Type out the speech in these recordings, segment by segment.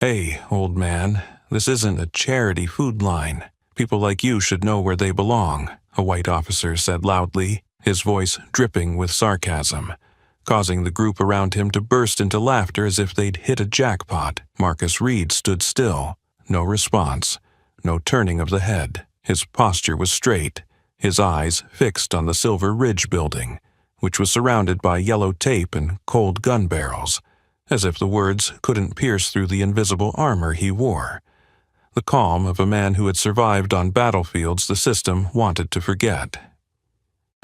Hey, old man, this isn't a charity food line. People like you should know where they belong, a white officer said loudly, his voice dripping with sarcasm, causing the group around him to burst into laughter as if they'd hit a jackpot. Marcus Reed stood still, no response, no turning of the head. His posture was straight, his eyes fixed on the Silver Ridge building, which was surrounded by yellow tape and cold gun barrels, as if the words couldn't pierce through the invisible armor he wore. The calm of a man who had survived on battlefields the system wanted to forget.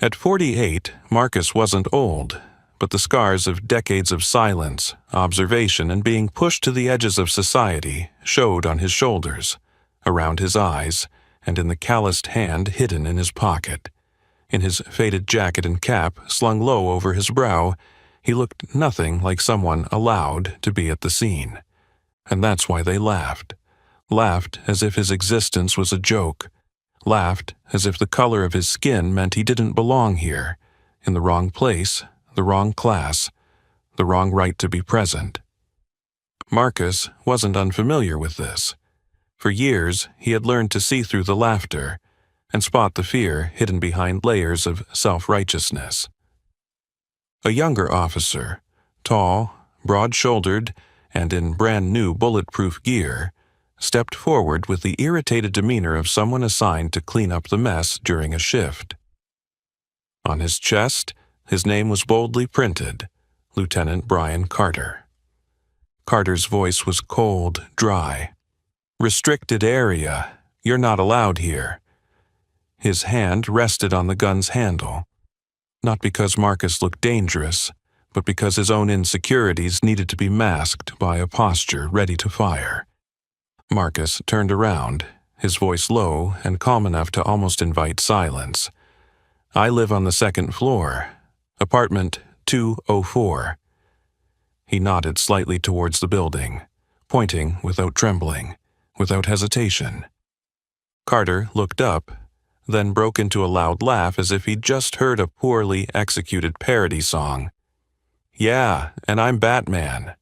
At 48, Marcus wasn't old, but the scars of decades of silence, observation, and being pushed to the edges of society showed on his shoulders, around his eyes, and in the calloused hand hidden in his pocket. In his faded jacket and cap slung low over his brow, he looked nothing like someone allowed to be at the scene. And that's why they laughed. Laughed as if his existence was a joke. Laughed as if the color of his skin meant he didn't belong here, in the wrong place, the wrong class, the wrong right to be present. Marcus wasn't unfamiliar with this. For years, he had learned to see through the laughter and spot the fear hidden behind layers of self-righteousness. A younger officer, tall, broad-shouldered, and in brand-new bulletproof gear, stepped forward with the irritated demeanor of someone assigned to clean up the mess during a shift. On his chest, his name was boldly printed, Lieutenant Brian Carter. Carter's voice was cold, dry. "Restricted area. You're not allowed here." His hand rested on the gun's handle, not because Marcus looked dangerous, but because his own insecurities needed to be masked by a posture ready to fire. Marcus turned around, his voice low and calm enough to almost invite silence. "I live on the second floor, apartment 204. He nodded slightly towards the building, pointing without trembling, without hesitation. Carter looked up, then broke into a loud laugh as if he'd just heard a poorly executed parody song. "Yeah, and I'm Batman."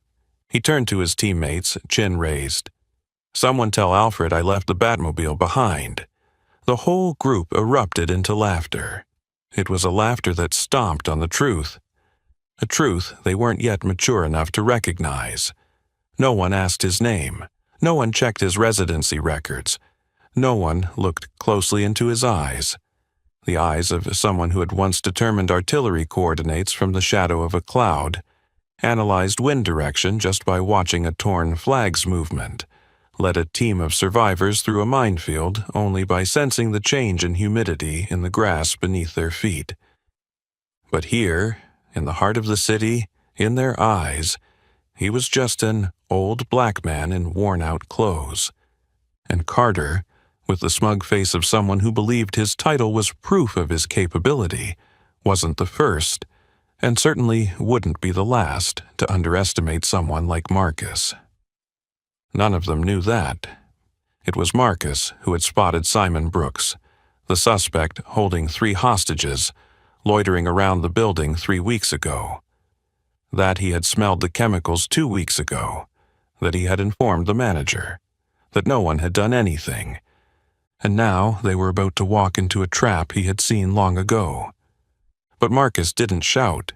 He turned to his teammates, chin raised. "Someone tell Alfred I left the Batmobile behind." The whole group erupted into laughter. It was a laughter that stomped on the truth, a truth they weren't yet mature enough to recognize. No one asked his name. No one checked his residency records. No one looked closely into his eyes, the eyes of someone who had once determined artillery coordinates from the shadow of a cloud, analyzed wind direction just by watching a torn flag's movement, led a team of survivors through a minefield only by sensing the change in humidity in the grass beneath their feet. But here, in the heart of the city, in their eyes, he was just an old black man in worn-out clothes. And Carter, with the smug face of someone who believed his title was proof of his capability, wasn't the first, and certainly wouldn't be the last, to underestimate someone like Marcus. None of them knew that. It was Marcus who had spotted Simon Brooks, the suspect holding 3 hostages, loitering around the building 3 weeks ago. That he had smelled the chemicals 2 weeks ago, that he had informed the manager, that no one had done anything, and now they were about to walk into a trap he had seen long ago. But Marcus didn't shout.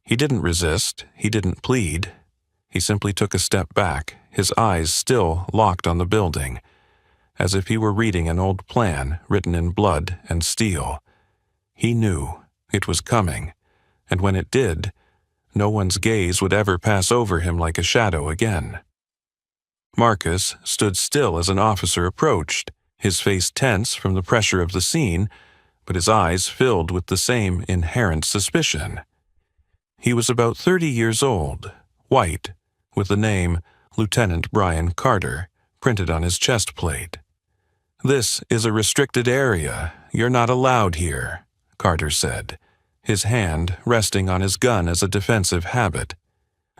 He didn't resist. He didn't plead. He simply took a step back, his eyes still locked on the building, as if he were reading an old plan written in blood and steel. He knew it was coming, and when it did, no one's gaze would ever pass over him like a shadow again. Marcus stood still as an officer approached, his face tense from the pressure of the scene, but his eyes filled with the same inherent suspicion. He was about 30 years old, white, with the name Lieutenant Brian Carter printed on his chest plate. "This is a restricted area. You're not allowed here," Carter said, his hand resting on his gun as a defensive habit,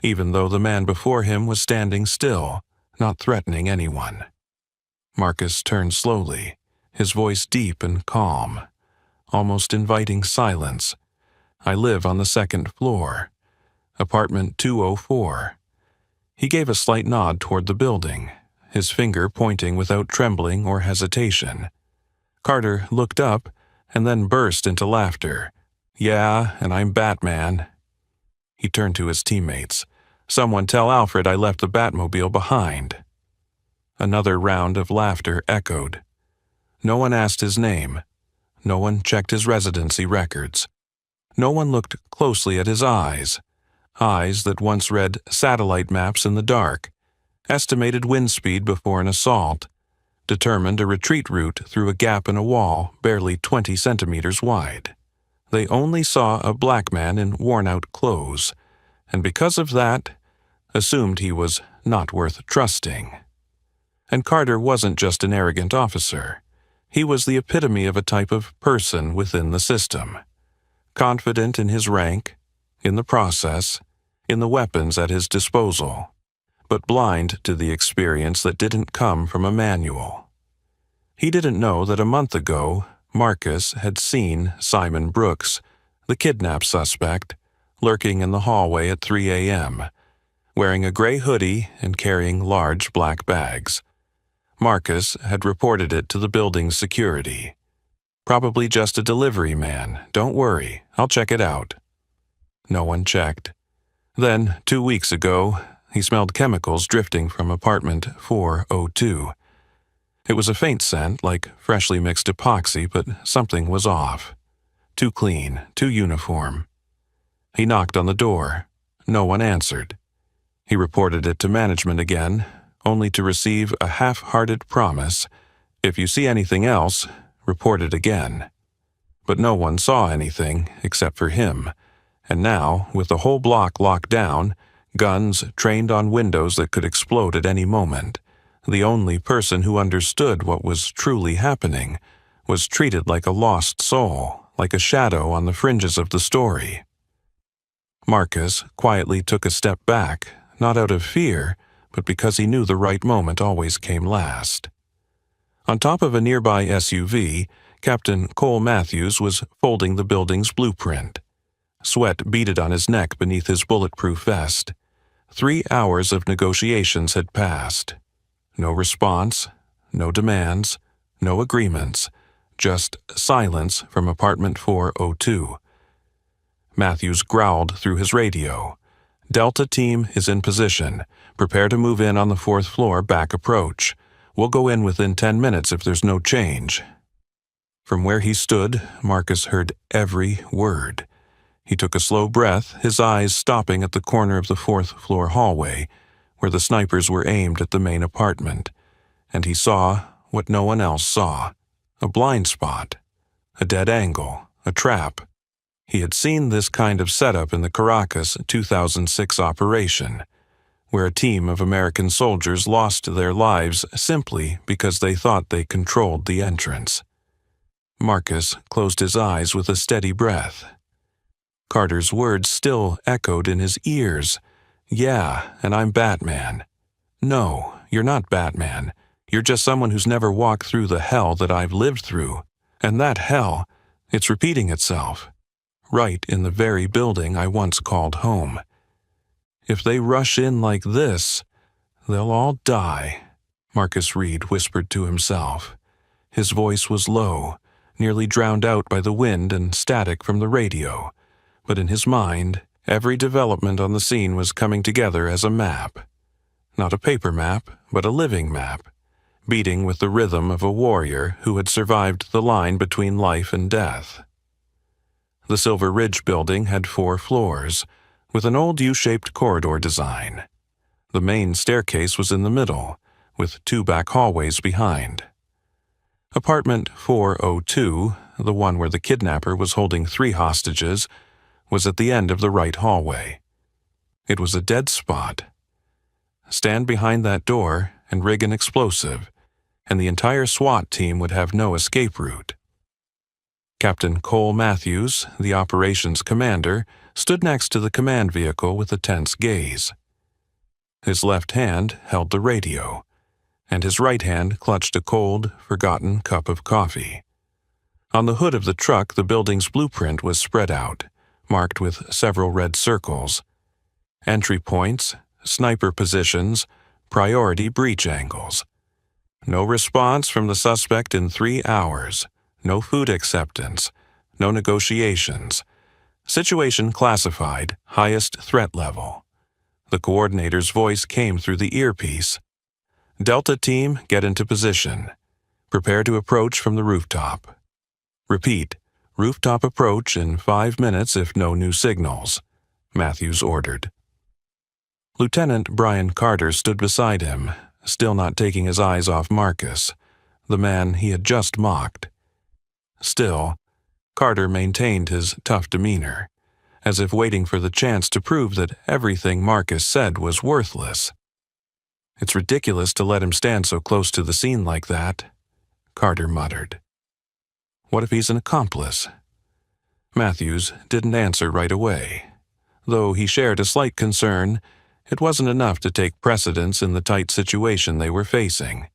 even though the man before him was standing still, not threatening anyone. Marcus turned slowly, his voice deep and calm, almost inviting silence. "I live on the second floor, apartment 204. He gave a slight nod toward the building, his finger pointing without trembling or hesitation. Carter looked up and then burst into laughter. "Yeah, and I'm Batman." He turned to his teammates. "Someone tell Alfred I left the Batmobile behind." Another round of laughter echoed. No one asked his name. No one checked his residency records. No one looked closely at his eyes that once read satellite maps in the dark, estimated wind speed before an assault, determined a retreat route through a gap in a wall barely 20 centimeters wide. They only saw a black man in worn-out clothes, and because of that, assumed he was not worth trusting. And Carter wasn't just an arrogant officer. He was the epitome of a type of person within the system. Confident in his rank, in the process, in the weapons at his disposal, but blind to the experience that didn't come from a manual. He didn't know that a month ago, Marcus had seen Simon Brooks, the kidnap suspect, lurking in the hallway at 3 a.m., wearing a gray hoodie and carrying large black bags. Marcus had reported it to the building's security. "Probably just a delivery man. Don't worry, I'll check it out." No one checked. Then, 2 weeks ago, he smelled chemicals drifting from apartment 402. It was a faint scent, like freshly mixed epoxy, but something was off. Too clean, too uniform. He knocked on the door. No one answered. He reported it to management again, only to receive a half-hearted promise, "If you see anything else, report it again." But no one saw anything except for him, and now, with the whole block locked down, guns trained on windows that could explode at any moment, the only person who understood what was truly happening was treated like a lost soul, like a shadow on the fringes of the story. Marcus quietly took a step back, not out of fear, but because he knew the right moment always came last. On top of a nearby SUV, Captain Cole Matthews was folding the building's blueprint. Sweat beaded on his neck beneath his bulletproof vest. 3 hours of negotiations had passed. No response, no demands, no agreements, just silence from apartment 402. Matthews growled through his radio. "Delta team is in position. Prepare to move in on the 4th floor back approach. We'll go in within 10 minutes if there's no change." From where he stood, Marcus heard every word. He took a slow breath, his eyes stopping at the corner of the 4th floor hallway, where the snipers were aimed at the main apartment, and he saw what no one else saw: a blind spot, a dead angle, a trap. He had seen this kind of setup in the Caracas 2006 operation, where a team of American soldiers lost their lives simply because they thought they controlled the entrance. Marcus closed his eyes with a steady breath. Carter's words still echoed in his ears. "Yeah, and I'm Batman." "No, you're not Batman. You're just someone who's never walked through the hell that I've lived through. And that hell, it's repeating itself. Right in the very building I once called home. If they rush in like this, they'll all die," Marcus Reed whispered to himself. His voice was low, nearly drowned out by the wind and static from the radio, but in his mind, every development on the scene was coming together as a map. Not a paper map, but a living map, beating with the rhythm of a warrior who had survived the line between life and death. The Silver Ridge building had 4 floors, with an old U-shaped corridor design. The main staircase was in the middle, with 2 back hallways behind. Apartment 402, the one where the kidnapper was holding 3 hostages, was at the end of the right hallway. It was a dead spot. Stand behind that door and rig an explosive, and the entire SWAT team would have no escape route. Captain Cole Matthews, the operations commander, stood next to the command vehicle with a tense gaze. His left hand held the radio, and his right hand clutched a cold, forgotten cup of coffee. On the hood of the truck, the building's blueprint was spread out, marked with several red circles. Entry points, sniper positions, priority breach angles. No response from the suspect in 3 hours. No food acceptance. No negotiations. Situation classified, highest threat level. The coordinator's voice came through the earpiece. Delta Team, get into position. Prepare to approach from the rooftop. Repeat, rooftop approach in 5 minutes if no new signals, Matthews ordered. Lieutenant Brian Carter stood beside him, still not taking his eyes off Marcus, the man he had just mocked. Still, Carter maintained his tough demeanor, as if waiting for the chance to prove that everything Marcus said was worthless. It's ridiculous to let him stand so close to the scene like that, Carter muttered. What if he's an accomplice? Matthews didn't answer right away. Though he shared a slight concern, it wasn't enough to take precedence in the tight situation they were facing.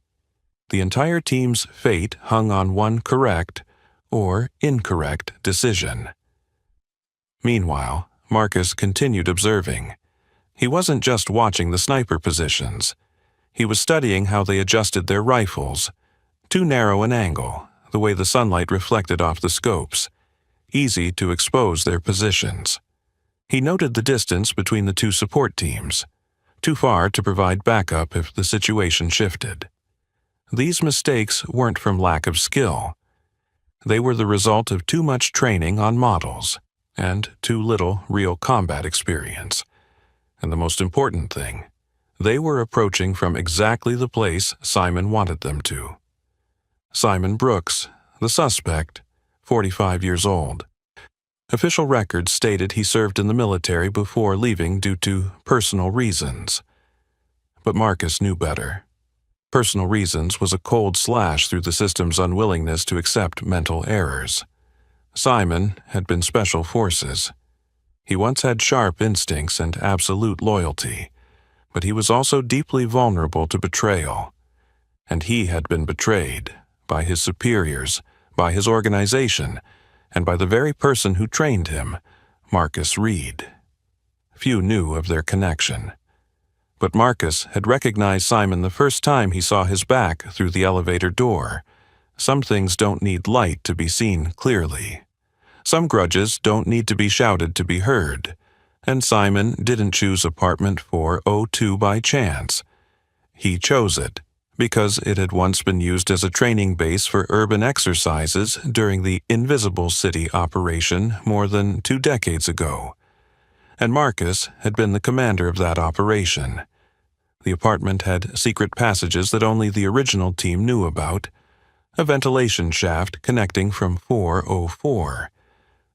The entire team's fate hung on one correct or incorrect decision. Meanwhile, Marcus continued observing. He wasn't just watching the sniper positions. He was studying how they adjusted their rifles. Too narrow an angle, the way the sunlight reflected off the scopes. Easy to expose their positions. He noted the distance between the two support teams. Too far to provide backup if the situation shifted. These mistakes weren't from lack of skill. They were the result of too much training on models and too little real combat experience. And the most important thing, they were approaching from exactly the place Simon wanted them to. Simon Brooks, the suspect, 45 years old. Official records stated he served in the military before leaving due to personal reasons. But Marcus knew better. Personal reasons was a cold slash through the system's unwillingness to accept mental errors. Simon had been Special Forces. He once had sharp instincts and absolute loyalty, but he was also deeply vulnerable to betrayal. And he had been betrayed by his superiors, by his organization, and by the very person who trained him, Marcus Reed. Few knew of their connection. But Marcus had recognized Simon the first time he saw his back through the elevator door. Some things don't need light to be seen clearly. Some grudges don't need to be shouted to be heard. And Simon didn't choose apartment 402 by chance. He chose it because it had once been used as a training base for urban exercises during the Invisible City operation more than 2 decades ago. And Marcus had been the commander of that operation. The apartment had secret passages that only the original team knew about, a ventilation shaft connecting from 404,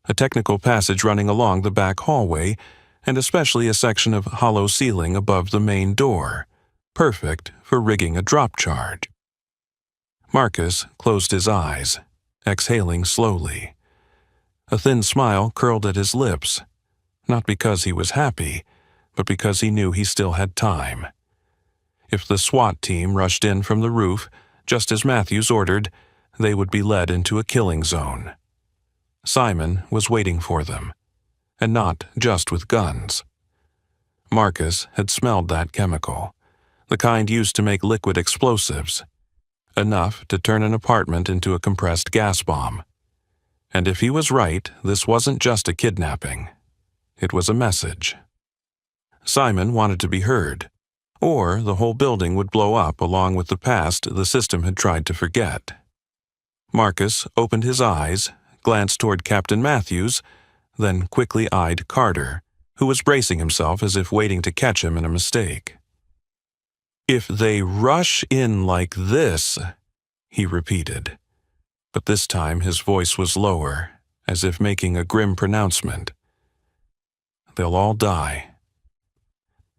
a technical passage running along the back hallway, and especially a section of hollow ceiling above the main door, perfect for rigging a drop charge. Marcus closed his eyes, exhaling slowly. A thin smile curled at his lips, not because he was happy, but because he knew he still had time. If the SWAT team rushed in from the roof, just as Matthews ordered, they would be led into a killing zone. Simon was waiting for them, and not just with guns. Marcus had smelled that chemical, the kind used to make liquid explosives, enough to turn an apartment into a compressed gas bomb. And if he was right, this wasn't just a kidnapping. It was a message. Simon wanted to be heard, or the whole building would blow up along with the past the system had tried to forget. Marcus opened his eyes, glanced toward Captain Matthews, then quickly eyed Carter, who was bracing himself as if waiting to catch him in a mistake. "If they rush in like this," he repeated, but this time his voice was lower, as if making a grim pronouncement. "They'll all die."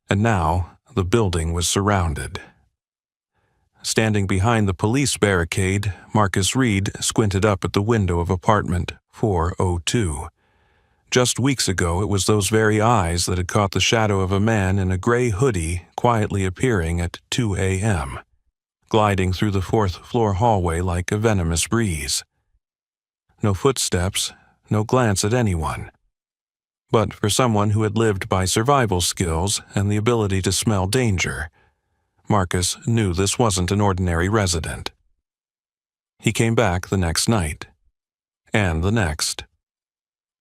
And now the building was surrounded. Standing behind the police barricade, Marcus Reed squinted up at the window of apartment 402. Just weeks ago, it was those very eyes that had caught the shadow of a man in a gray hoodie quietly appearing at 2 a.m., gliding through the 4th-floor hallway like a venomous breeze. No footsteps, no glance at anyone. But for someone who had lived by survival skills and the ability to smell danger, Marcus knew this wasn't an ordinary resident. He came back the next night, and the next.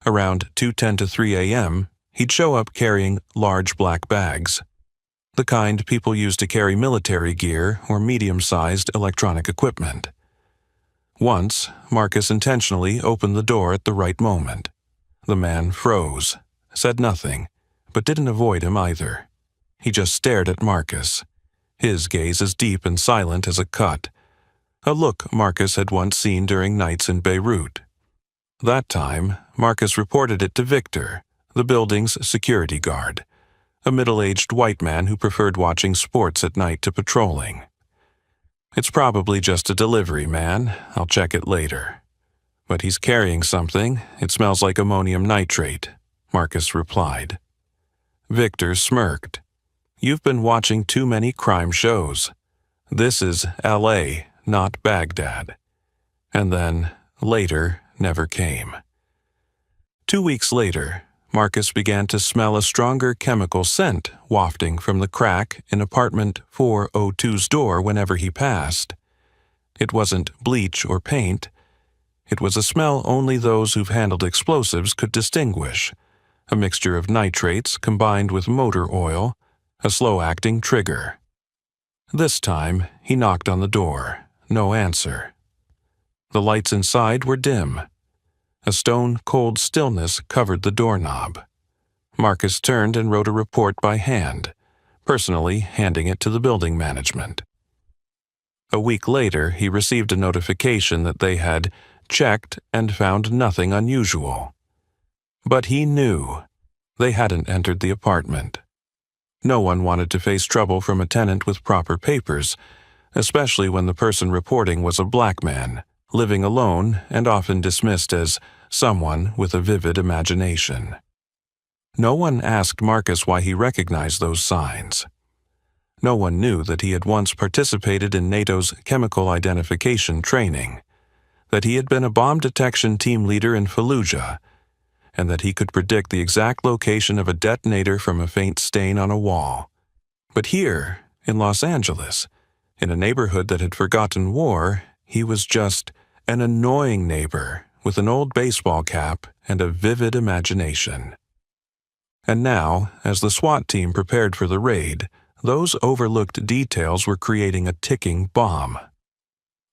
Around 2:10 to 3 a.m., he'd show up carrying large black bags, the kind people use to carry military gear or medium-sized electronic equipment. Once, Marcus intentionally opened the door at the right moment. The man froze, said nothing, but didn't avoid him either. He just stared at Marcus, his gaze as deep and silent as a cut, a look Marcus had once seen during nights in Beirut. That time, Marcus reported it to Victor, the building's security guard, a middle-aged white man who preferred watching sports at night to patrolling. "It's probably just a delivery man. I'll check it later. But he's carrying something. It smells like ammonium nitrate," Marcus replied. Victor smirked. "You've been watching too many crime shows. This is L.A., not Baghdad." And then, later, never came. 2 weeks later, Marcus began to smell a stronger chemical scent wafting from the crack in apartment 402's door whenever he passed. It wasn't bleach or paint. It was a smell only those who've handled explosives could distinguish, a mixture of nitrates combined with motor oil, a slow-acting trigger. This time, he knocked on the door. No answer. The lights inside were dim. A stone-cold stillness covered the doorknob. Marcus turned and wrote a report by hand, personally handing it to the building management. A week later, he received a notification that they had checked and found nothing unusual. But he knew they hadn't entered the apartment. No one wanted to face trouble from a tenant with proper papers, especially when the person reporting was a black man, living alone and often dismissed as someone with a vivid imagination. No one asked Marcus why he recognized those signs. No one knew that he had once participated in NATO's chemical identification training, that he had been a bomb detection team leader in Fallujah, and that he could predict the exact location of a detonator from a faint stain on a wall. But here, in Los Angeles, in a neighborhood that had forgotten war, he was just an annoying neighbor with an old baseball cap and a vivid imagination. And now, as the SWAT team prepared for the raid, those overlooked details were creating a ticking bomb.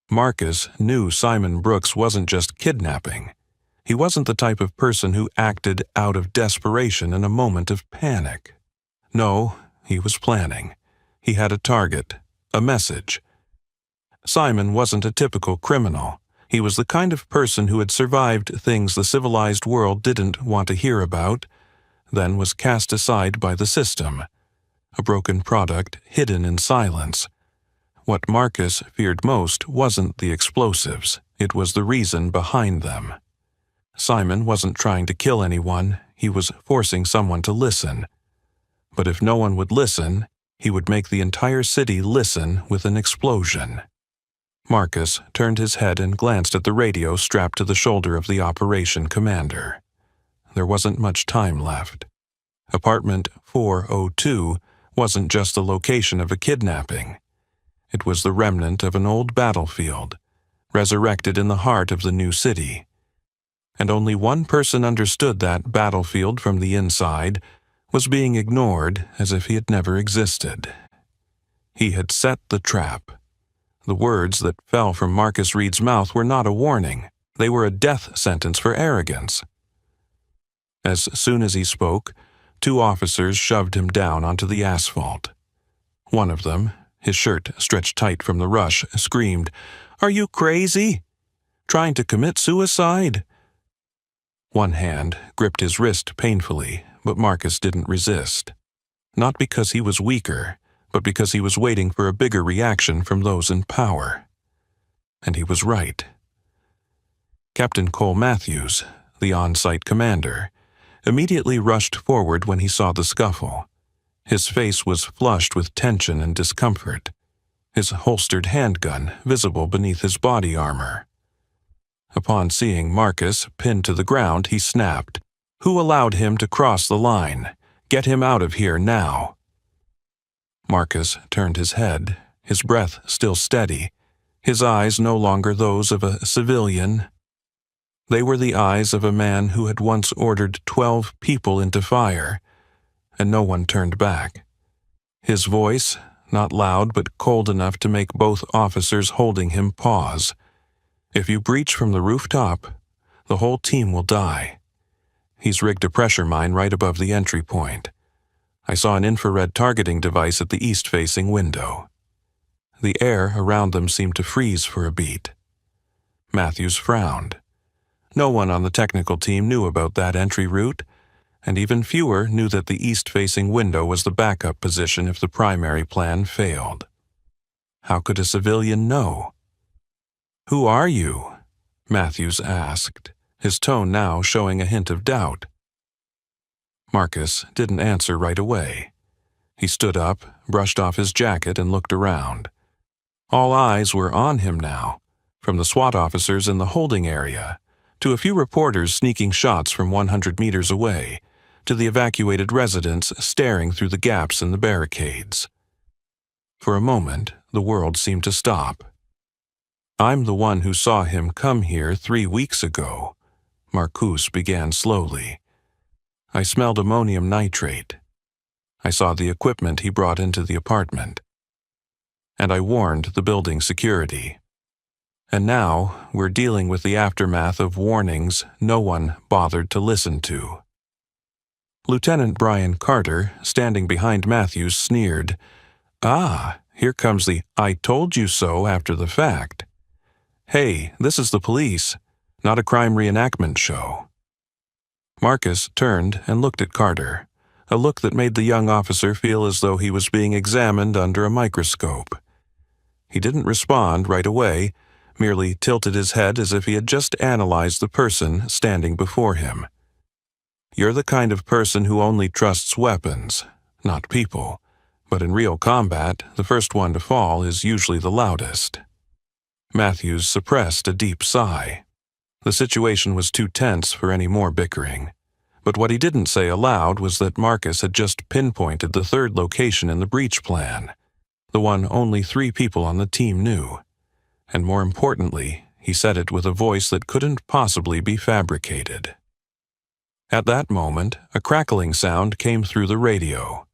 Marcus knew Simon Brooks wasn't just kidnapping. He wasn't the type of person who acted out of desperation in a moment of panic. No, he was planning. He had a target, a message. Simon wasn't a typical criminal. He was the kind of person who had survived things the civilized world didn't want to hear about, then was cast aside by the system, a broken product hidden in silence. What Marcus feared most wasn't the explosives, it was the reason behind them. Simon wasn't trying to kill anyone, he was forcing someone to listen. But if no one would listen, he would make the entire city listen with an explosion. Marcus turned his head and glanced at the radio strapped to the shoulder of the operation commander. There wasn't much time left. Apartment 402 wasn't just the location of a kidnapping. It was the remnant of an old battlefield, resurrected in the heart of the new city. And only one person understood that battlefield from the inside was being ignored as if he had never existed. He had set the trap. The words that fell from Marcus Reed's mouth were not a warning. They were a death sentence for arrogance. As soon as he spoke, 2 officers shoved him down onto the asphalt. One of them, his shirt stretched tight from the rush, screamed, "Are you crazy? Trying to commit suicide?" One hand gripped his wrist painfully, but Marcus didn't resist. Not because he was weaker, but because he was waiting for a bigger reaction from those in power. And he was right. Captain Cole Matthews, the on-site commander, immediately rushed forward when he saw the scuffle. His face was flushed with tension and discomfort, his holstered handgun visible beneath his body armor. Upon seeing Marcus pinned to the ground, he snapped, Who allowed him to cross the line? Get him out of here now." Marcus turned his head, his breath still steady, his eyes no longer those of a civilian. They were the eyes of a man who had once ordered 12 people into fire, and no one turned back. His voice, not loud but cold enough to make both officers holding him pause. "If you breach from the rooftop, the whole team will die. He's rigged a pressure mine right above the entry point. I saw an infrared targeting device at the east-facing window." The air around them seemed to freeze for a beat. Matthews frowned. No one on the technical team knew about that entry route, and even fewer knew that the east-facing window was the backup position if the primary plan failed. How could a civilian know? "Who are you?" Matthews asked, his tone now showing a hint of doubt. Marcus didn't answer right away. He stood up, brushed off his jacket, and looked around. All eyes were on him now, from the SWAT officers in the holding area, to a few reporters sneaking shots from 100 meters away, to the evacuated residents staring through the gaps in the barricades. For a moment, the world seemed to stop. "I'm the one who saw him come here 3 weeks ago," Marcus began slowly. "I smelled ammonium nitrate. I saw the equipment he brought into the apartment. And I warned the building security. And now we're dealing with the aftermath of warnings no one bothered to listen to." Lieutenant Brian Carter, standing behind Matthews, sneered, "Ah, here comes the 'I told you so' after the fact. Hey, this is the police, not a crime reenactment show." Marcus turned and looked at Carter, a look that made the young officer feel as though he was being examined under a microscope. He didn't respond right away, merely tilted his head as if he had just analyzed the person standing before him. "You're the kind of person who only trusts weapons, not people, but in real combat, the first one to fall is usually the loudest." Matthews suppressed a deep sigh. The situation was too tense for any more bickering. But what he didn't say aloud was that Marcus had just pinpointed the third location in the breach plan, the one only 3 people on the team knew. And more importantly, he said it with a voice that couldn't possibly be fabricated. At that moment, a crackling sound came through the radio.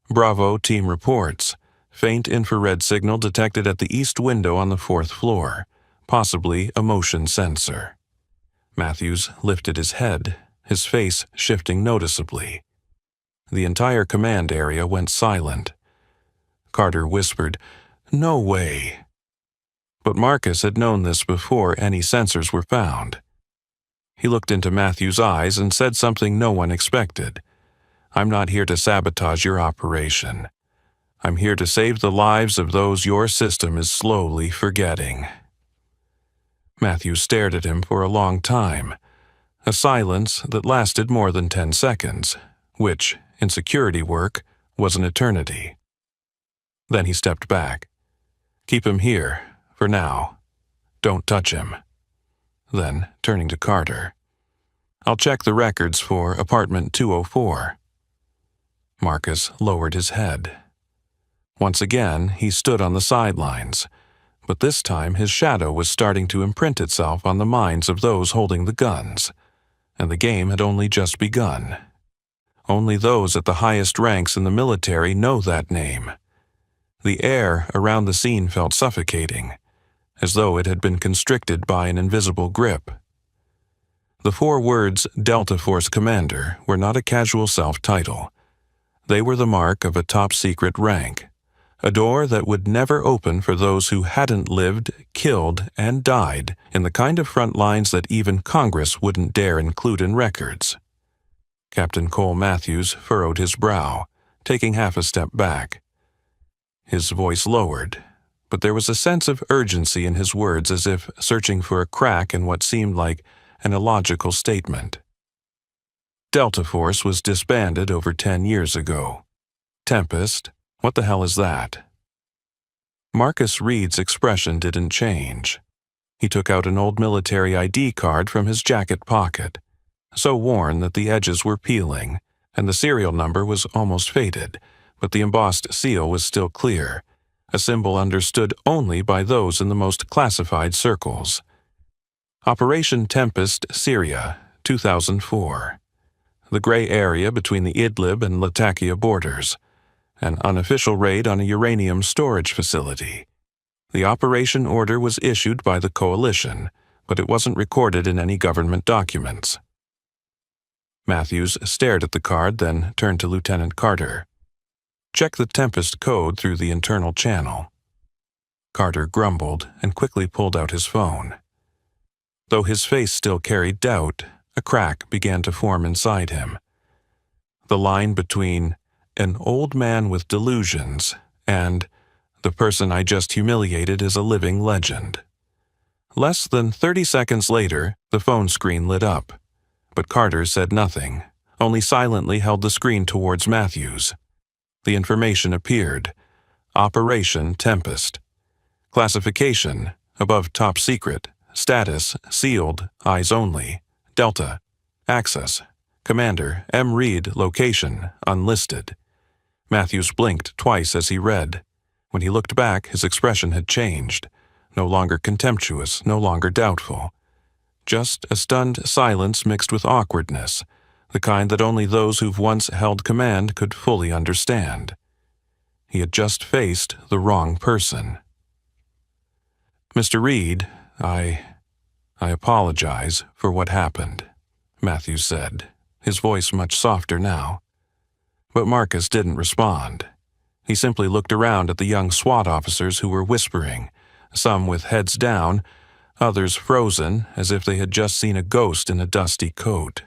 "Bravo, team reports. Faint infrared signal detected at the east window on the 4th floor, possibly a motion sensor." Matthews lifted his head, his face shifting noticeably. The entire command area went silent. Carter whispered, "No way." But Marcus had known this before any sensors were found. He looked into Matthews' eyes and said something no one expected. "I'm not here to sabotage your operation. I'm here to save the lives of those your system is slowly forgetting." Matthews stared at him for a long time, a silence that lasted more than 10 seconds, which, in security work, was an eternity. Then he stepped back. "Keep him here, for now. Don't touch him." Then, turning to Carter, "I'll check the records for apartment 204. Marcus lowered his head. Once again, he stood on the sidelines, but this time his shadow was starting to imprint itself on the minds of those holding the guns, and the game had only just begun. Only those at the highest ranks in the military know that name. The air around the scene felt suffocating, as though it had been constricted by an invisible grip. The 4 words Delta Force Commander were not a casual self-title. They were the mark of a top-secret rank, a door that would never open for those who hadn't lived, killed, and died in the kind of front lines that even Congress wouldn't dare include in records. Captain Cole Matthews furrowed his brow, taking half a step back. His voice lowered, but there was a sense of urgency in his words, as if searching for a crack in what seemed like an illogical statement. Delta Force was disbanded over 10 years ago. Tempest? What the hell is that? Marcus Reed's expression didn't change. He took out an old military ID card from his jacket pocket. so worn that the edges were peeling, and the serial number was almost faded, but the embossed seal was still clear, a symbol understood only by those in the most classified circles. Operation Tempest, Syria, 2004. The gray area between the Idlib and Latakia borders. An unofficial raid on a uranium storage facility. The operation order was issued by the coalition, but it wasn't recorded in any government documents. Matthews stared at the card, then turned to Lieutenant Carter. Check the Tempest code through the internal channel. Carter grumbled and quickly pulled out his phone. Though his face still carried doubt, a crack began to form inside him. The line between an old man with delusions and the person I just humiliated is a living legend. Less than 30 seconds later, the phone screen lit up, but Carter said nothing, only silently held the screen towards Matthews. The information appeared. Operation Tempest. Classification, above top secret. Status, sealed, eyes only. Delta. Access. Commander, M. Reed, location, unlisted. Matthews blinked twice as he read. When he looked back, his expression had changed. No longer contemptuous, no longer doubtful. Just a stunned silence mixed with awkwardness, the kind that only those who've once held command could fully understand. He had just faced the wrong person. Mr. Reed, I apologize for what happened, Matthews said, his voice much softer now. But Marcus didn't respond. He simply looked around at the young SWAT officers who were whispering, some with heads down, others frozen as if they had just seen a ghost in a dusty coat.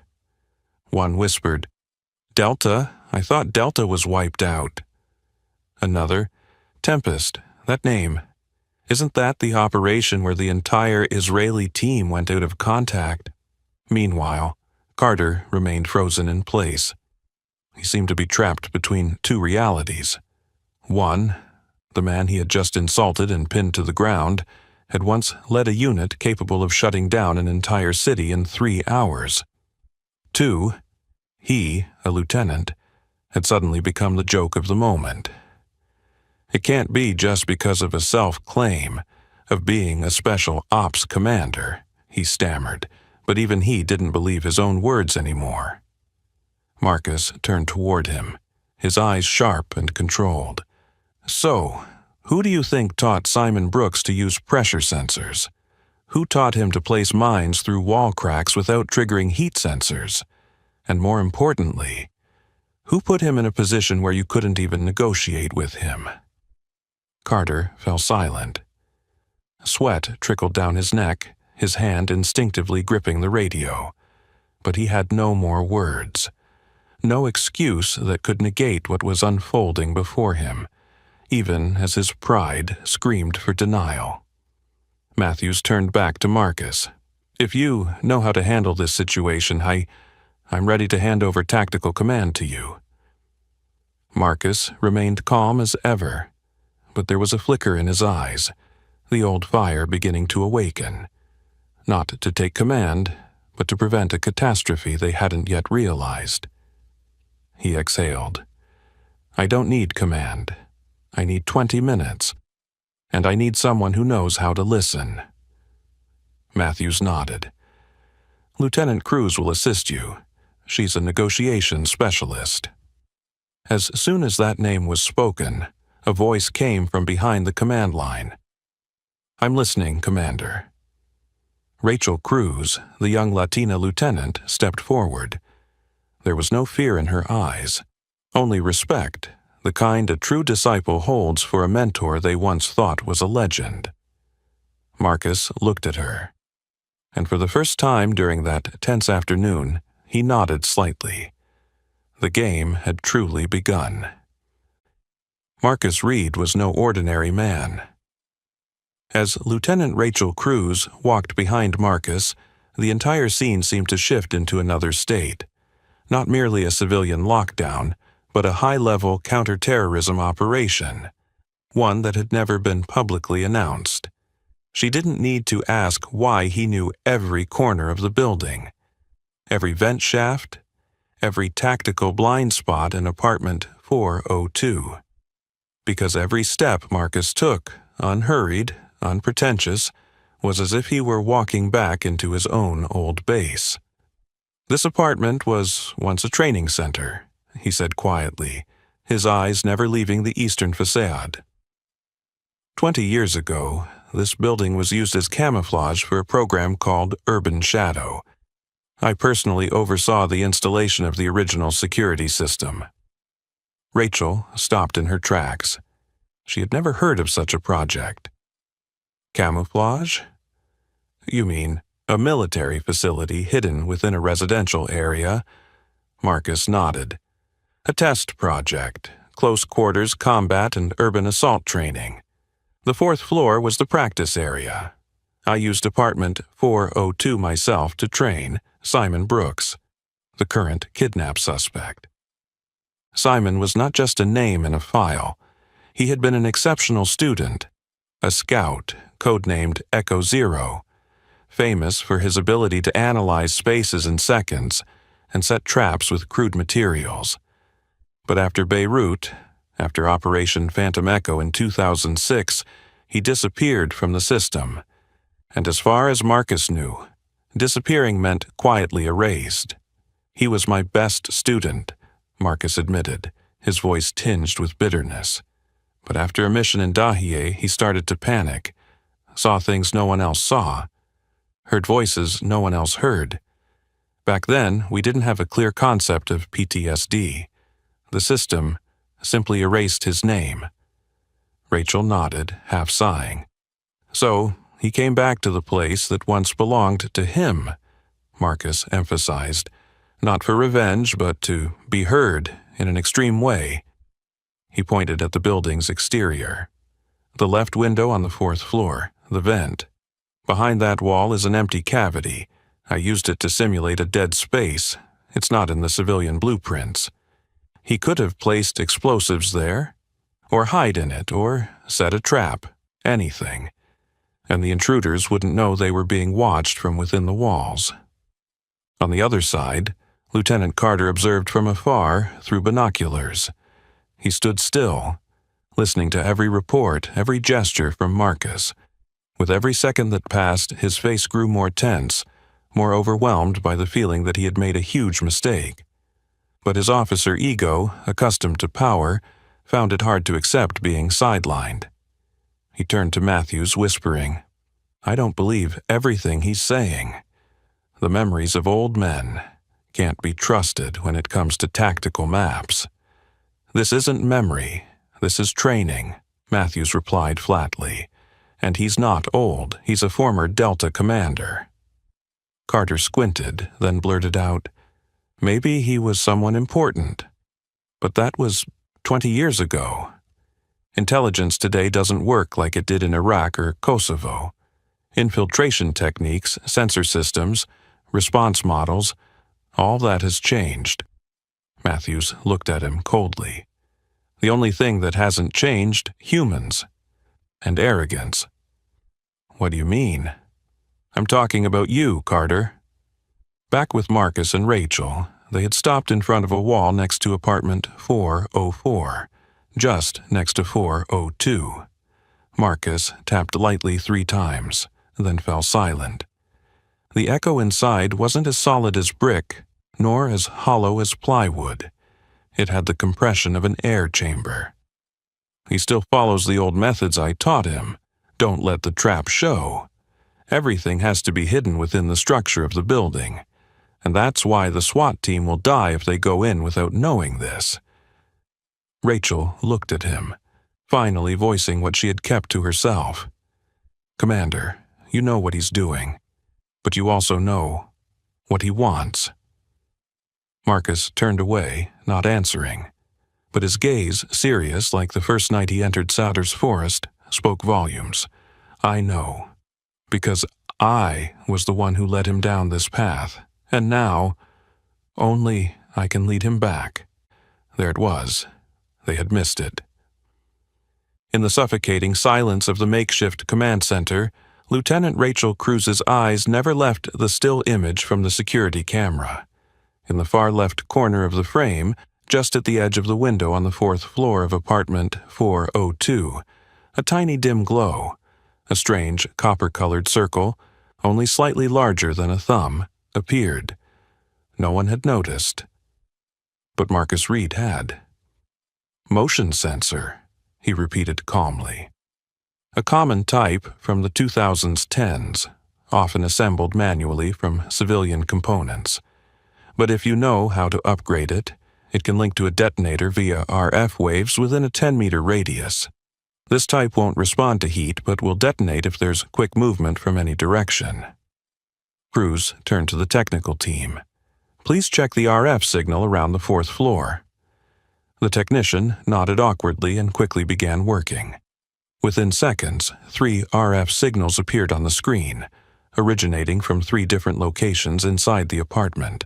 One whispered, "Delta? I thought Delta was wiped out." Another, "Tempest, that name. Isn't that the operation where the entire Israeli team went out of contact?" Meanwhile, Carter remained frozen in place. He seemed to be trapped between two realities. One, the man he had just insulted and pinned to the ground, had once led a unit capable of shutting down an entire city in 3 hours. Two, he, a lieutenant, had suddenly become the joke of the moment. It can't be just because of a self-claim of being a special ops commander, he stammered, but even he didn't believe his own words anymore. Marcus turned toward him, his eyes sharp and controlled. "So, who do you think taught Simon Brooks to use pressure sensors? Who taught him to place mines through wall cracks without triggering heat sensors? And more importantly, who put him in a position where you couldn't even negotiate with him?" Carter fell silent. Sweat trickled down his neck, his hand instinctively gripping the radio. But he had no more words. No excuse that could negate what was unfolding before him, even as his pride screamed for denial. Matthews turned back to Marcus. "If you know how to handle this situation, I'm ready to hand over tactical command to you." Marcus remained calm as ever, but there was a flicker in his eyes, the old fire beginning to awaken. Not to take command, but to prevent a catastrophe they hadn't yet realized. He exhaled. "I don't need command. I need 20 minutes. And I need someone who knows how to listen." Matthews nodded. "Lieutenant Cruz will assist you. She's a negotiation specialist." As soon as that name was spoken, a voice came from behind the command line. "I'm listening, Commander." Rachel Cruz, the young Latina lieutenant, stepped forward. There was no fear in her eyes, only respect, the kind a true disciple holds for a mentor they once thought was a legend. Marcus looked at her, and for the first time during that tense afternoon, he nodded slightly. The game had truly begun. Marcus Reed was no ordinary man. As Lieutenant Rachel Cruz walked behind Marcus, the entire scene seemed to shift into another state. Not merely a civilian lockdown, but a high-level counterterrorism operation, one that had never been publicly announced. She didn't need to ask why he knew every corner of the building. every vent shaft, every tactical blind spot in apartment 402. Because every step Marcus took, unhurried, unpretentious, was as if he were walking back into his own old base. This apartment was once a training center, he said quietly, his eyes never leaving the eastern facade. 20 years ago, this building was used as camouflage for a program called Urban Shadow. I personally oversaw the installation of the original security system. Rachel stopped in her tracks. She had never heard of such a project. Camouflage? You mean a military facility hidden within a residential area? Marcus nodded. A test project, close quarters combat and urban assault training. The 4th floor was the practice area. I used apartment 402 myself to train Simon Brooks, the current kidnap suspect. Simon was not just a name in a file. He had been an exceptional student, a scout codenamed Echo Zero, famous for his ability to analyze spaces in seconds and set traps with crude materials. But after Beirut, after Operation Phantom Echo in 2006, he disappeared from the system. And as far as Marcus knew, disappearing meant quietly erased. He was my best student, Marcus admitted, his voice tinged with bitterness. But after a mission in Dahie, he started to panic, saw things no one else saw, heard voices no one else heard. Back then, we didn't have a clear concept of PTSD. The system simply erased his name. Rachel nodded, half sighing. So, he came back to the place that once belonged to him, Marcus emphasized, not for revenge, but to be heard in an extreme way. He pointed at the building's exterior. The left window on the 4th floor, the vent. Behind that wall is an empty cavity. I used it to simulate a dead space. It's not in the civilian blueprints. He could have placed explosives there, or hide in it, or set a trap, anything. And the intruders wouldn't know they were being watched from within the walls. On the other side, Lieutenant Carter observed from afar through binoculars. He stood still, listening to every report, every gesture from Marcus. With every second that passed, his face grew more tense, more overwhelmed by the feeling that he had made a huge mistake. But his officer ego, accustomed to power, found it hard to accept being sidelined. He turned to Matthews, whispering, "I don't believe everything he's saying. The memories of old men can't be trusted when it comes to tactical maps." "This isn't memory, this is training," Matthews replied flatly. "And he's not old, he's a former Delta commander." Carter squinted, then blurted out, "Maybe he was someone important. But that was 20 years ago. Intelligence today doesn't work like it did in Iraq or Kosovo. Infiltration techniques, sensor systems, response models, all that has changed." Matthews looked at him coldly. "The only thing that hasn't changed, humans. And arrogance." "What do you mean?" "I'm talking about you, Carter." Back with Marcus and Rachel, they had stopped in front of a wall next to apartment 404, just next to 402. Marcus tapped lightly 3 times, then fell silent. The echo inside wasn't as solid as brick, nor as hollow as plywood. It had the compression of an air chamber. "He still follows the old methods I taught him. Don't let the trap show. Everything has to be hidden within the structure of the building. And that's why the SWAT team will die if they go in without knowing this." Rachel looked at him, finally voicing what she had kept to herself. "Commander, you know what he's doing, but you also know what he wants." Marcus turned away, not answering, but his gaze, serious like the first night he entered Souders Forest, spoke volumes. "I know, because I was the one who led him down this path, and now, only I can lead him back." There it was. They had missed it. In the suffocating silence of the makeshift command center, Lieutenant Rachel Cruz's eyes never left the still image from the security camera. In the far left corner of the frame, just at the edge of the window on the fourth floor of apartment 402, a tiny dim glow, a strange copper-colored circle, only slightly larger than a thumb, appeared. No one had noticed. But Marcus Reed had. "Motion sensor," he repeated calmly. A common type from the 2010s, often assembled manually from civilian components. But if you know how to upgrade it, it can link to a detonator via RF waves within a 10-meter radius. This type won't respond to heat but will detonate if there's quick movement from any direction. Cruz turned to the technical team. "Please check the RF signal around the fourth floor." The technician nodded awkwardly and quickly began working. Within seconds, 3 RF signals appeared on the screen, originating from 3 different locations inside the apartment.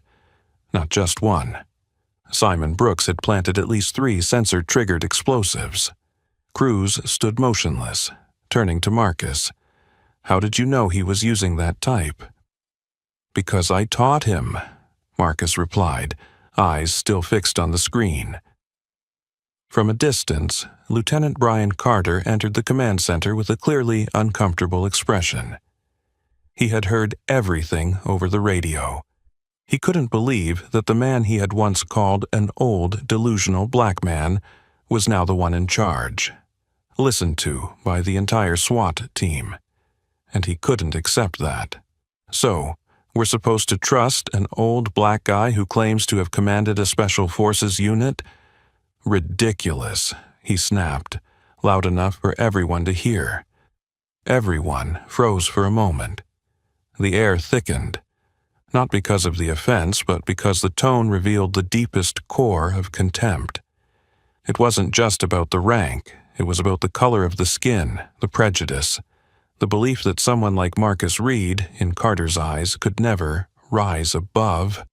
Not just one. Simon Brooks had planted at least 3 sensor-triggered explosives. Cruz stood motionless, turning to Marcus. "How did you know he was using that type?" "Because I taught him," Marcus replied, eyes still fixed on the screen. From a distance, Lieutenant Brian Carter entered the command center with a clearly uncomfortable expression. He had heard everything over the radio. He couldn't believe that the man he had once called an old, delusional black man was now the one in charge, listened to by the entire SWAT team. And he couldn't accept that. So, we're supposed to trust an old black guy who claims to have commanded a special forces unit? Ridiculous, he snapped, loud enough for everyone to hear. Everyone froze for a moment. The air thickened, not because of the offense, but because the tone revealed the deepest core of contempt. It wasn't just about the rank, it was about the color of the skin, the prejudice, the belief that someone like Marcus Reed, in Carter's eyes, could never rise above.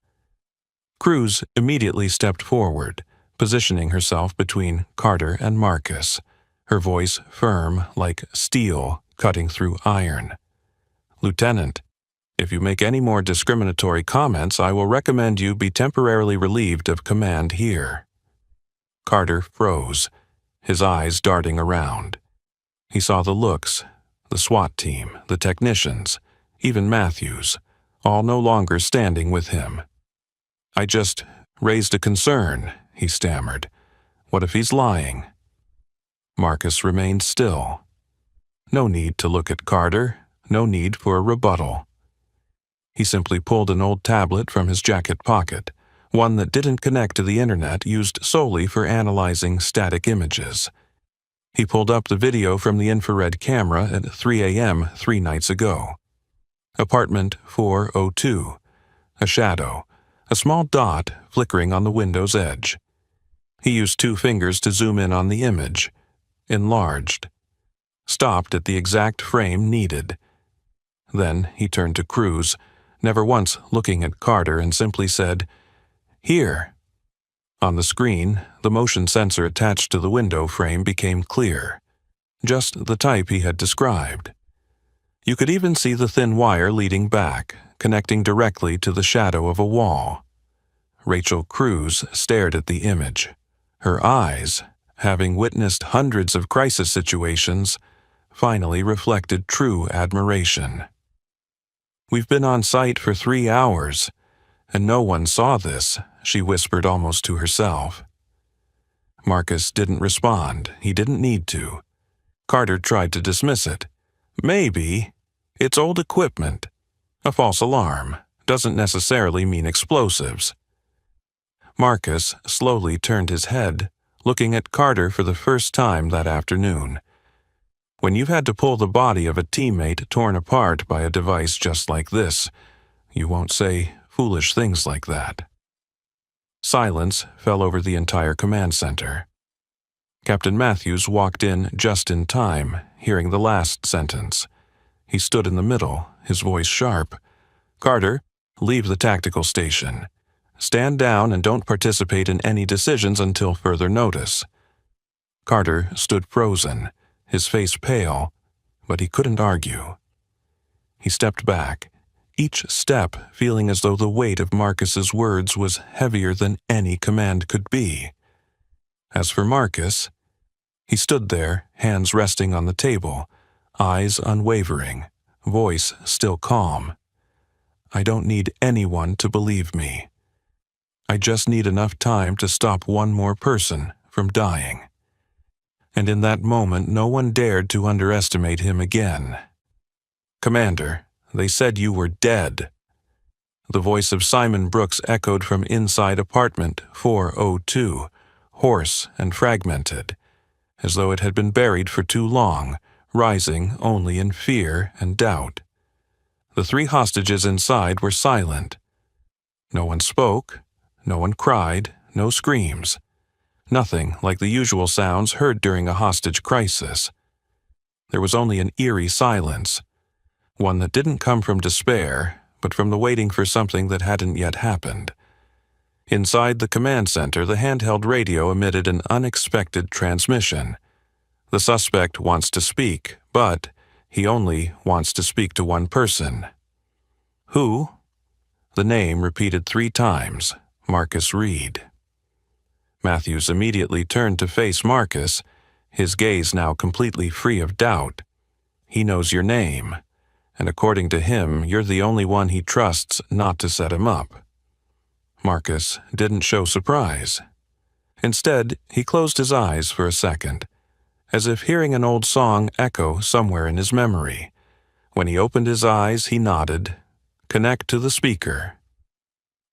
Cruz immediately stepped forward, positioning herself between Carter and Marcus, her voice firm like steel cutting through iron. "Lieutenant, if you make any more discriminatory comments, I will recommend you be temporarily relieved of command here." Carter froze, his eyes darting around. He saw the looks, the SWAT team, the technicians, even Matthews, all no longer standing with him. "I just raised a concern," he stammered. "What if he's lying?" Marcus remained still. No need to look at Carter, no need for a rebuttal. He simply pulled an old tablet from his jacket pocket, one that didn't connect to the internet, used solely for analyzing static images. He pulled up the video from the infrared camera at 3 a.m. 3 nights ago. Apartment 402. A shadow, a small dot flickering on the window's edge. He used 2 fingers to zoom in on the image. Enlarged. Stopped at the exact frame needed. Then he turned to Cruz, never once looking at Carter, and simply said, "Here." On the screen, the motion sensor attached to the window frame became clear. Just the type he had described. You could even see the thin wire leading back, connecting directly to the shadow of a wall. Rachel Cruz stared at the image. Her eyes, having witnessed hundreds of crisis situations, finally reflected true admiration. "We've been on site for 3 hours, and no one saw this," she whispered almost to herself. Marcus didn't respond. He didn't need to. Carter tried to dismiss it. "Maybe. It's old equipment. A false alarm doesn't necessarily mean explosives." Marcus slowly turned his head, looking at Carter for the first time that afternoon. When you've had to pull the body of a teammate torn apart by a device just like this, you won't say foolish things like that. Silence fell over the entire command center. Captain Matthews walked in just in time, hearing the last sentence. He stood in the middle, his voice sharp. "Carter, leave the tactical station. Stand down and don't participate in any decisions until further notice." Carter stood frozen, his face pale, but he couldn't argue. He stepped back, each step feeling as though the weight of Marcus's words was heavier than any command could be. As for Marcus, he stood there, hands resting on the table, eyes unwavering, voice still calm. I don't need anyone to believe me. I just need enough time to stop one more person from dying. And in that moment, no one dared to underestimate him again. Commander, they said you were dead. The voice of Simon Brooks echoed from inside apartment 402, hoarse and fragmented, as though it had been buried for too long, rising only in fear and doubt. The 3 hostages inside were silent. No one spoke, no one cried, no screams. Nothing like the usual sounds heard during a hostage crisis. There was only an eerie silence, one that didn't come from despair, but from the waiting for something that hadn't yet happened. Inside the command center, the handheld radio emitted an unexpected transmission. The suspect wants to speak, but he only wants to speak to one person. Who? The name repeated 3 times, Marcus Reed. Matthews immediately turned to face Marcus, his gaze now completely free of doubt. He knows your name, and according to him, you're the only one he trusts not to set him up. Marcus didn't show surprise. Instead, he closed his eyes for a second, as if hearing an old song echo somewhere in his memory. When he opened his eyes, he nodded, "Connect to the speaker."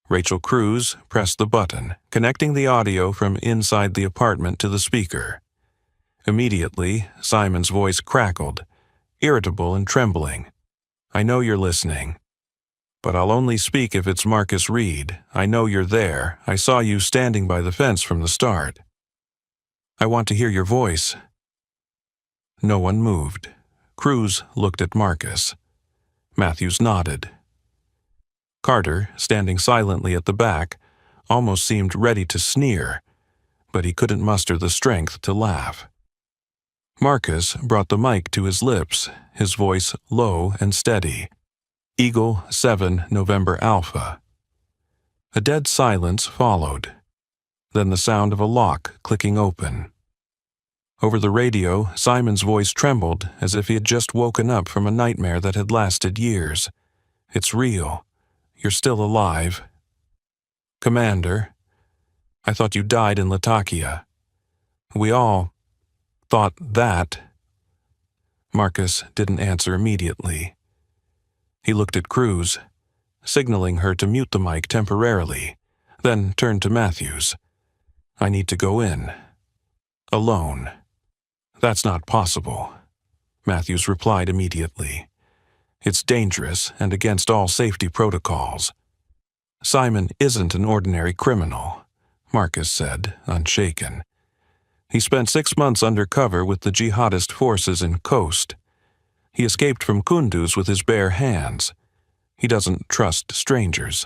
Rachel Cruz pressed the button, connecting the audio from inside the apartment to the speaker. Immediately, Simon's voice crackled, irritable and trembling. "I know you're listening. But I'll only speak if it's Marcus Reed. I know you're there. I saw you standing by the fence from the start. I want to hear your voice." No one moved. Cruz looked at Marcus. Matthews nodded. Carter, standing silently at the back, almost seemed ready to sneer, but he couldn't muster the strength to laugh. Marcus brought the mic to his lips, his voice low and steady. Eagle 7 November Alpha. A dead silence followed, then the sound of a lock clicking open. Over the radio, Simon's voice trembled as if he had just woken up from a nightmare that had lasted years. "It's real. You're still alive. Commander, I thought you died in Latakia. We all thought that." Marcus didn't answer immediately. He looked at Cruz, signaling her to mute the mic temporarily, then turned to Matthews. "I need to go in. Alone." "That's not possible," Matthews replied immediately. "It's dangerous and against all safety protocols." "Simon isn't an ordinary criminal," Marcus said, unshaken. "He spent 6 months undercover with the jihadist forces in Khost. He escaped from Kunduz with his bare hands. He doesn't trust strangers.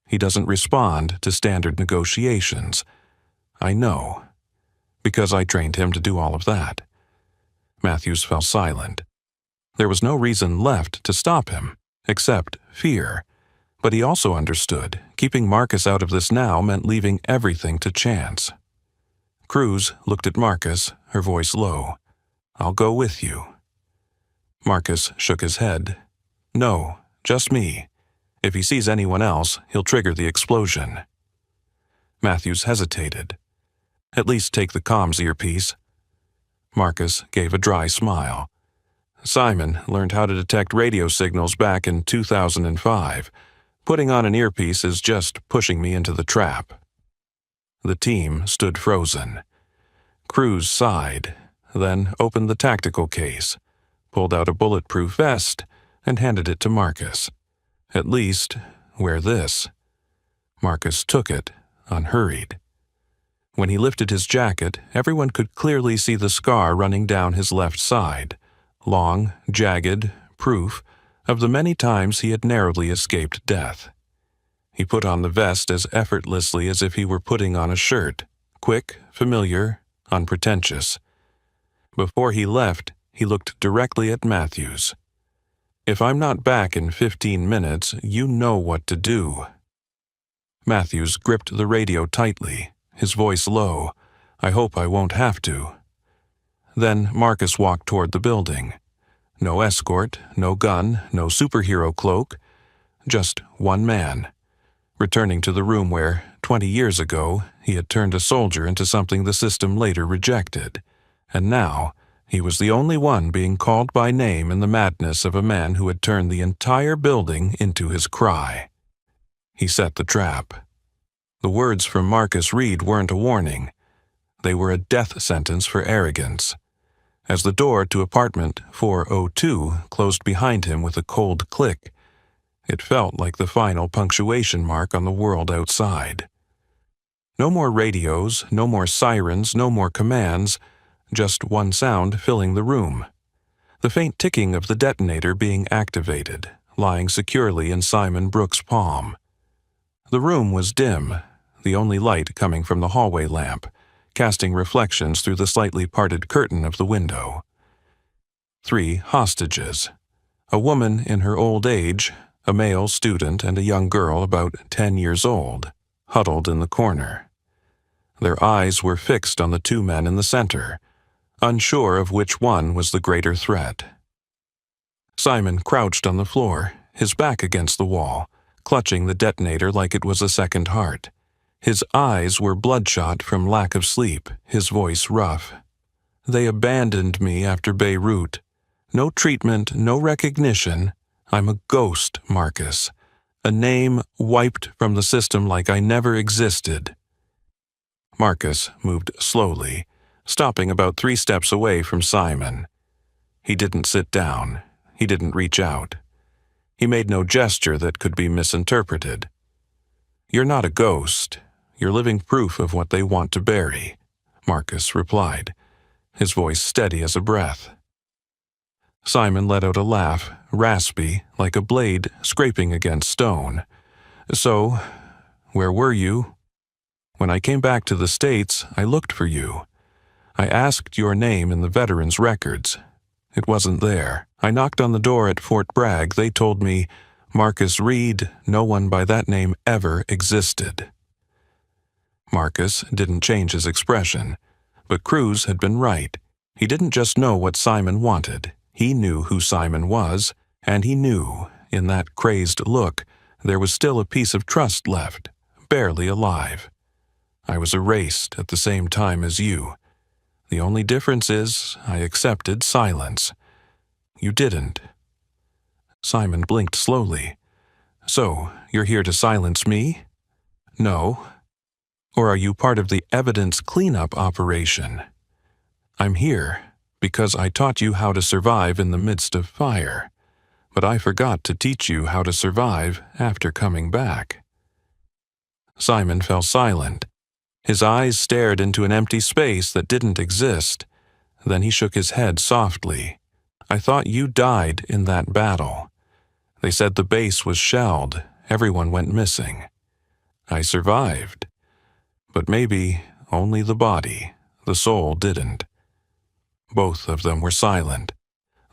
He doesn't respond to standard negotiations. I know, because I trained him to do all of that." Matthews fell silent. There was no reason left to stop him, except fear. But he also understood keeping Marcus out of this now meant leaving everything to chance. Cruz looked at Marcus, her voice low. "I'll go with you." Marcus shook his head. "No, just me. If he sees anyone else, he'll trigger the explosion." Matthews hesitated. "At least take the comms earpiece." Marcus gave a dry smile. "Simon learned how to detect radio signals back in 2005. Putting on an earpiece is just pushing me into the trap." The team stood frozen. Cruz sighed, then opened the tactical case, pulled out a bulletproof vest, and handed it to Marcus. "At least, wear this." Marcus took it, unhurried. When he lifted his jacket, everyone could clearly see the scar running down his left side, long, jagged, proof of the many times he had narrowly escaped death. He put on the vest as effortlessly as if he were putting on a shirt, quick, familiar, unpretentious. Before he left, he looked directly at Matthews. If I'm not back in 15 minutes, you know what to do." Matthews gripped the radio tightly, his voice low. "I hope I won't have to." Then Marcus walked toward the building. No escort, no gun, no superhero cloak. Just one man, returning to the room where, 20 years ago, he had turned a soldier into something the system later rejected. And now, he was the only one being called by name in the madness of a man who had turned the entire building into his cry. He set the trap. The words from Marcus Reed weren't a warning. They were a death sentence for arrogance. As the door to apartment 402 closed behind him with a cold click, it felt like the final punctuation mark on the world outside. No more radios, no more sirens, no more commands, just one sound filling the room. The faint ticking of the detonator being activated, lying securely in Simon Brooks' palm. The room was dim, the only light coming from the hallway lamp, casting reflections through the slightly parted curtain of the window. 3 hostages. A woman in her old age, a male student, and a young girl about 10 years old, huddled in the corner. Their eyes were fixed on the 2 men in the center, unsure of which one was the greater threat. Simon crouched on the floor, his back against the wall, clutching the detonator like it was a second heart. His eyes were bloodshot from lack of sleep, his voice rough. "They abandoned me after Beirut. No treatment, no recognition. I'm a ghost, Marcus. A name wiped from the system like I never existed." Marcus moved slowly, stopping about 3 steps away from Simon. He didn't sit down. He didn't reach out. He made no gesture that could be misinterpreted. "You're not a ghost. You're living proof of what they want to bury," Marcus replied, his voice steady as a breath. Simon let out a laugh, raspy, like a blade scraping against stone. "So, where were you? When I came back to the States, I looked for you. I asked your name in the veterans' records. It wasn't there. I knocked on the door at Fort Bragg. They told me, 'Marcus Reed, no one by that name ever existed.'" Marcus didn't change his expression, but Cruz had been right. He didn't just know what Simon wanted. He knew who Simon was, and he knew, in that crazed look, there was still a piece of trust left, barely alive. "I was erased at the same time as you. The only difference is I accepted silence. You didn't." Simon blinked slowly. "So, you're here to silence me?" "No." "Or are you part of the evidence cleanup operation?" "I'm here because I taught you how to survive in the midst of fire, but I forgot to teach you how to survive after coming back." Simon fell silent. His eyes stared into an empty space that didn't exist. Then he shook his head softly. "I thought you died in that battle. They said the base was shelled, everyone went missing. I survived. But maybe only the body, the soul didn't." Both of them were silent.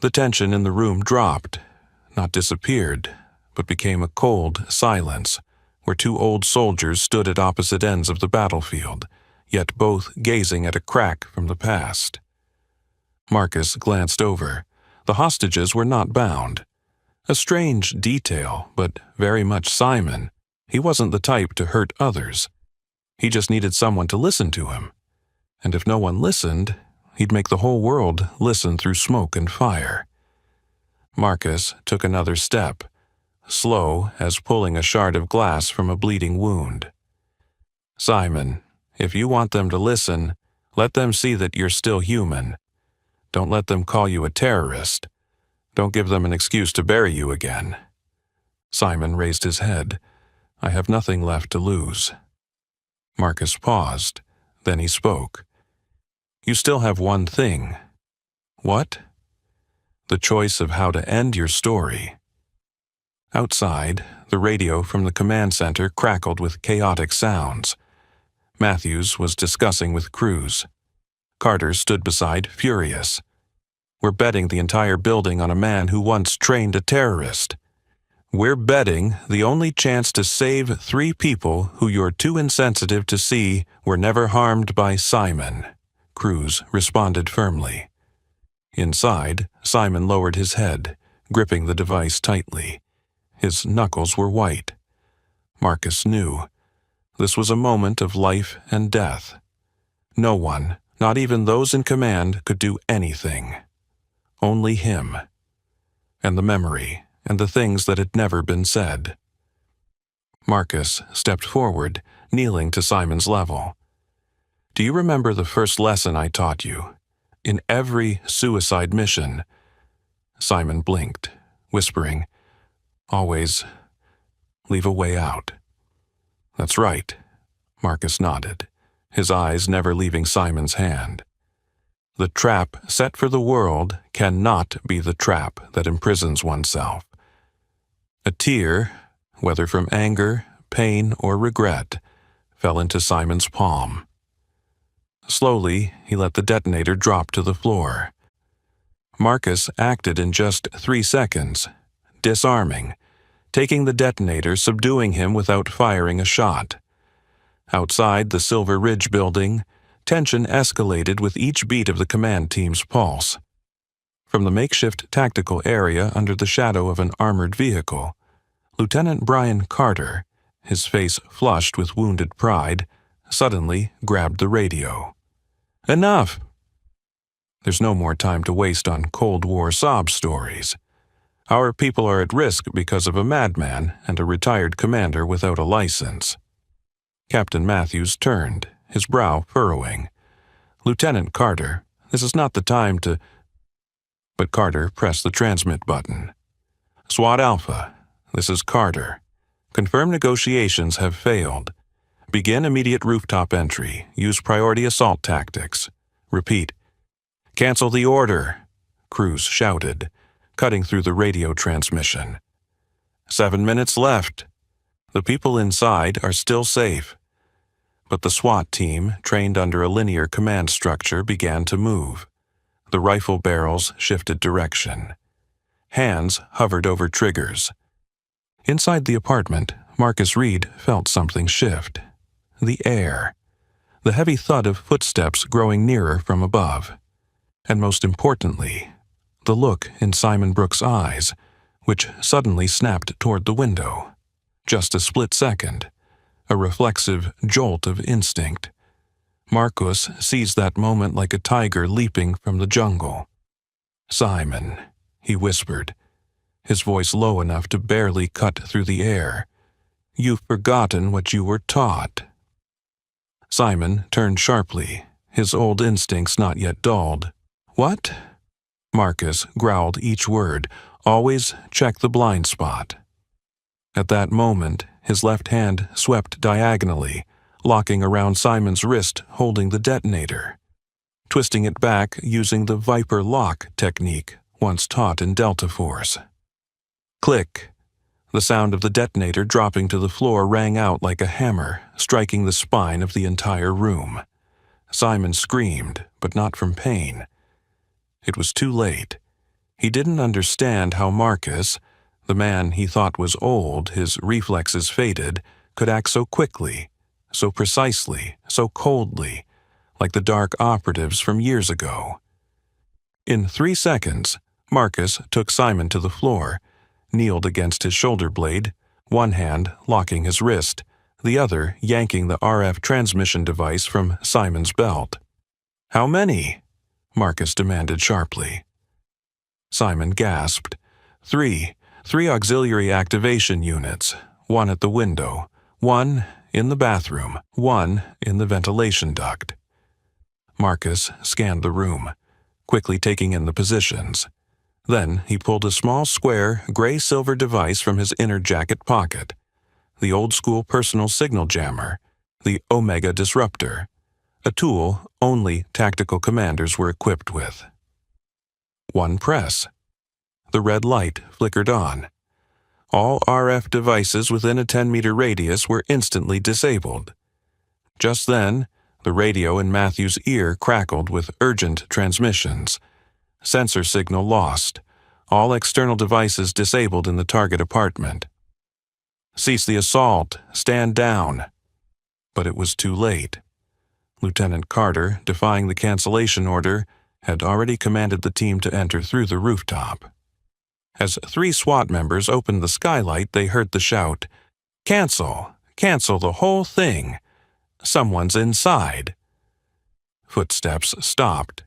The tension in the room dropped, not disappeared, but became a cold silence, where 2 old soldiers stood at opposite ends of the battlefield, yet both gazing at a crack from the past. Marcus glanced over. The hostages were not bound. A strange detail, but very much Simon. He wasn't the type to hurt others. He just needed someone to listen to him. And if no one listened, he'd make the whole world listen through smoke and fire. Marcus took another step, slow as pulling a shard of glass from a bleeding wound. "Simon, if you want them to listen, let them see that you're still human. Don't let them call you a terrorist. Don't give them an excuse to bury you again." Simon raised his head. "I have nothing left to lose." Marcus paused. Then he spoke. "You still have one thing." "What?" "The choice of how to end your story." Outside, the radio from the command center crackled with chaotic sounds. Matthews was discussing with Cruz. Carter stood beside, furious. We're betting the entire building on a man who once trained a terrorist. We're betting the only chance to save 3 people who you're too insensitive to see were never harmed by Simon," Cruz responded firmly. Inside, Simon lowered his head, gripping the device tightly. His knuckles were white. Marcus knew. This was a moment of life and death. No one, not even those in command, could do anything. Only him. And the memory, and the things that had never been said. Marcus stepped forward, kneeling to Simon's level. "Do you remember the first lesson I taught you? In every suicide mission." Simon blinked, whispering, "Always leave a way out." "That's right," Marcus nodded, his eyes never leaving Simon's hand. "The trap set for the world cannot be the trap that imprisons oneself." A tear, whether from anger, pain, or regret, fell into Simon's palm. Slowly, he let the detonator drop to the floor. Marcus acted in just 3 seconds, disarming, taking the detonator, subduing him without firing a shot. Outside the Silver Ridge building, tension escalated with each beat of the command team's pulse. From the makeshift tactical area under the shadow of an armored vehicle, Lieutenant Brian Carter, his face flushed with wounded pride, suddenly grabbed the radio. "Enough! There's no more time to waste on Cold War sob stories. Our people are at risk because of a madman and a retired commander without a license." Captain Matthews turned, his brow furrowing. "Lieutenant Carter, this is not the time to—" But Carter pressed the transmit button. "SWAT Alpha, this is Carter. Confirm negotiations have failed. Begin immediate rooftop entry. Use priority assault tactics. Repeat." "Cancel the order," Cruz shouted, cutting through the radio transmission. 7 minutes left. The people inside are still safe. But the SWAT team, trained under a linear command structure, began to move. The rifle barrels shifted direction. Hands hovered over triggers. Inside the apartment, Marcus Reed felt something shift. The air. The heavy thud of footsteps growing nearer from above. And most importantly, the look in Simon Brooks' eyes, which suddenly snapped toward the window. Just a split second. A reflexive jolt of instinct. Marcus seized that moment like a tiger leaping from the jungle. "Simon," he whispered, his voice low enough to barely cut through the air. "You've forgotten what you were taught." Simon turned sharply, his old instincts not yet dulled. "What?" Marcus growled each word. "Always check the blind spot." At that moment, his left hand swept diagonally, locking around Simon's wrist, holding the detonator, twisting it back using the Viper lock technique once taught in Delta Force. Click. The sound of the detonator dropping to the floor rang out like a hammer, striking the spine of the entire room. Simon screamed, but not from pain. It was too late. He didn't understand how Marcus, the man he thought was old, his reflexes faded, could act so quickly, so precisely, so coldly, like the dark operatives from years ago. In 3 seconds, Marcus took Simon to the floor, kneeled against his shoulder blade, one hand locking his wrist, the other yanking the RF transmission device from Simon's belt. "How many?" Marcus demanded sharply. Simon gasped. Three auxiliary activation units, one at the window, one in the bathroom, one in the ventilation duct. Marcus scanned the room, quickly taking in the positions. Then he pulled a small square gray-silver device from his inner jacket pocket, the old-school personal signal jammer, the Omega Disruptor, a tool only tactical commanders were equipped with. One press. The red light flickered on. All RF devices within a 10-meter radius were instantly disabled. Just then, the radio in Matthew's ear crackled with urgent transmissions. Sensor signal lost. All external devices disabled in the target apartment. Cease the assault. Stand down. But it was too late. Lieutenant Carter, defying the cancellation order, had already commanded the team to enter through the rooftop. As 3 SWAT members opened the skylight, they heard the shout, "Cancel! Cancel the whole thing! Someone's inside!" Footsteps stopped.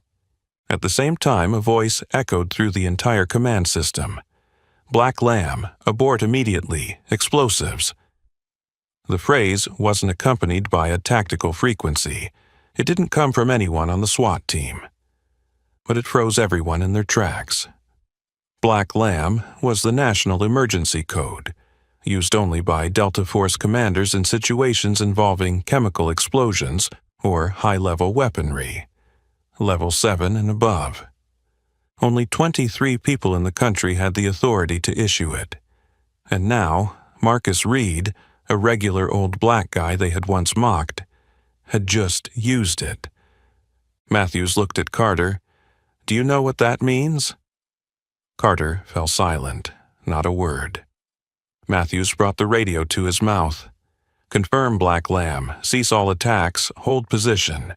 At the same time, a voice echoed through the entire command system. "Black Lamb, abort immediately, explosives." The phrase wasn't accompanied by a tactical frequency. It didn't come from anyone on the SWAT team. But it froze everyone in their tracks. Black Lamb was the national emergency code, used only by Delta Force commanders in situations involving chemical explosions or high-level weaponry, level 7 and above. Only 23 people in the country had the authority to issue it. And now, Marcus Reed, a regular old black guy they had once mocked, had just used it. Matthews looked at Carter. "Do you know what that means?" Carter fell silent, not a word. Matthews brought the radio to his mouth. "Confirm, Black Lamb. Cease all attacks. Hold position."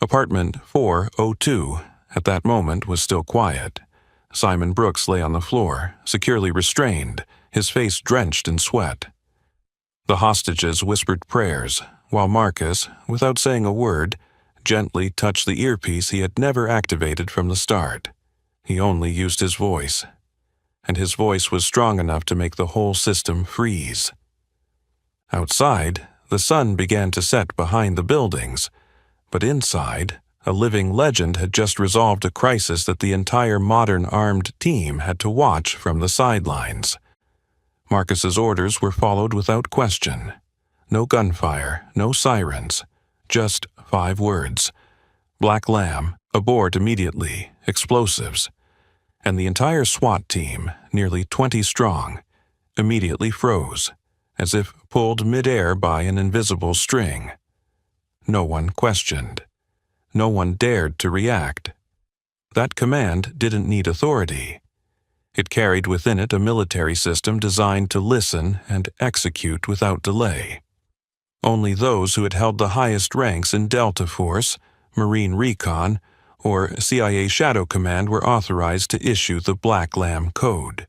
Apartment 402, at that moment, was still quiet. Simon Brooks lay on the floor, securely restrained, his face drenched in sweat. The hostages whispered prayers, while Marcus, without saying a word, gently touched the earpiece he had never activated from the start. He only used his voice, and his voice was strong enough to make the whole system freeze. Outside, the sun began to set behind the buildings, but inside, a living legend had just resolved a crisis that the entire modern armed team had to watch from the sidelines. Marcus's orders were followed without question. No gunfire, no sirens, just 5 words. "Black Lamb, abort immediately, explosives." And the entire SWAT team, nearly 20 strong, immediately froze, as if pulled midair by an invisible string. No one questioned. No one dared to react. That command didn't need authority. It carried within it a military system designed to listen and execute without delay. Only those who had held the highest ranks in Delta Force, Marine Recon, or CIA Shadow Command were authorized to issue the Black Lamb Code.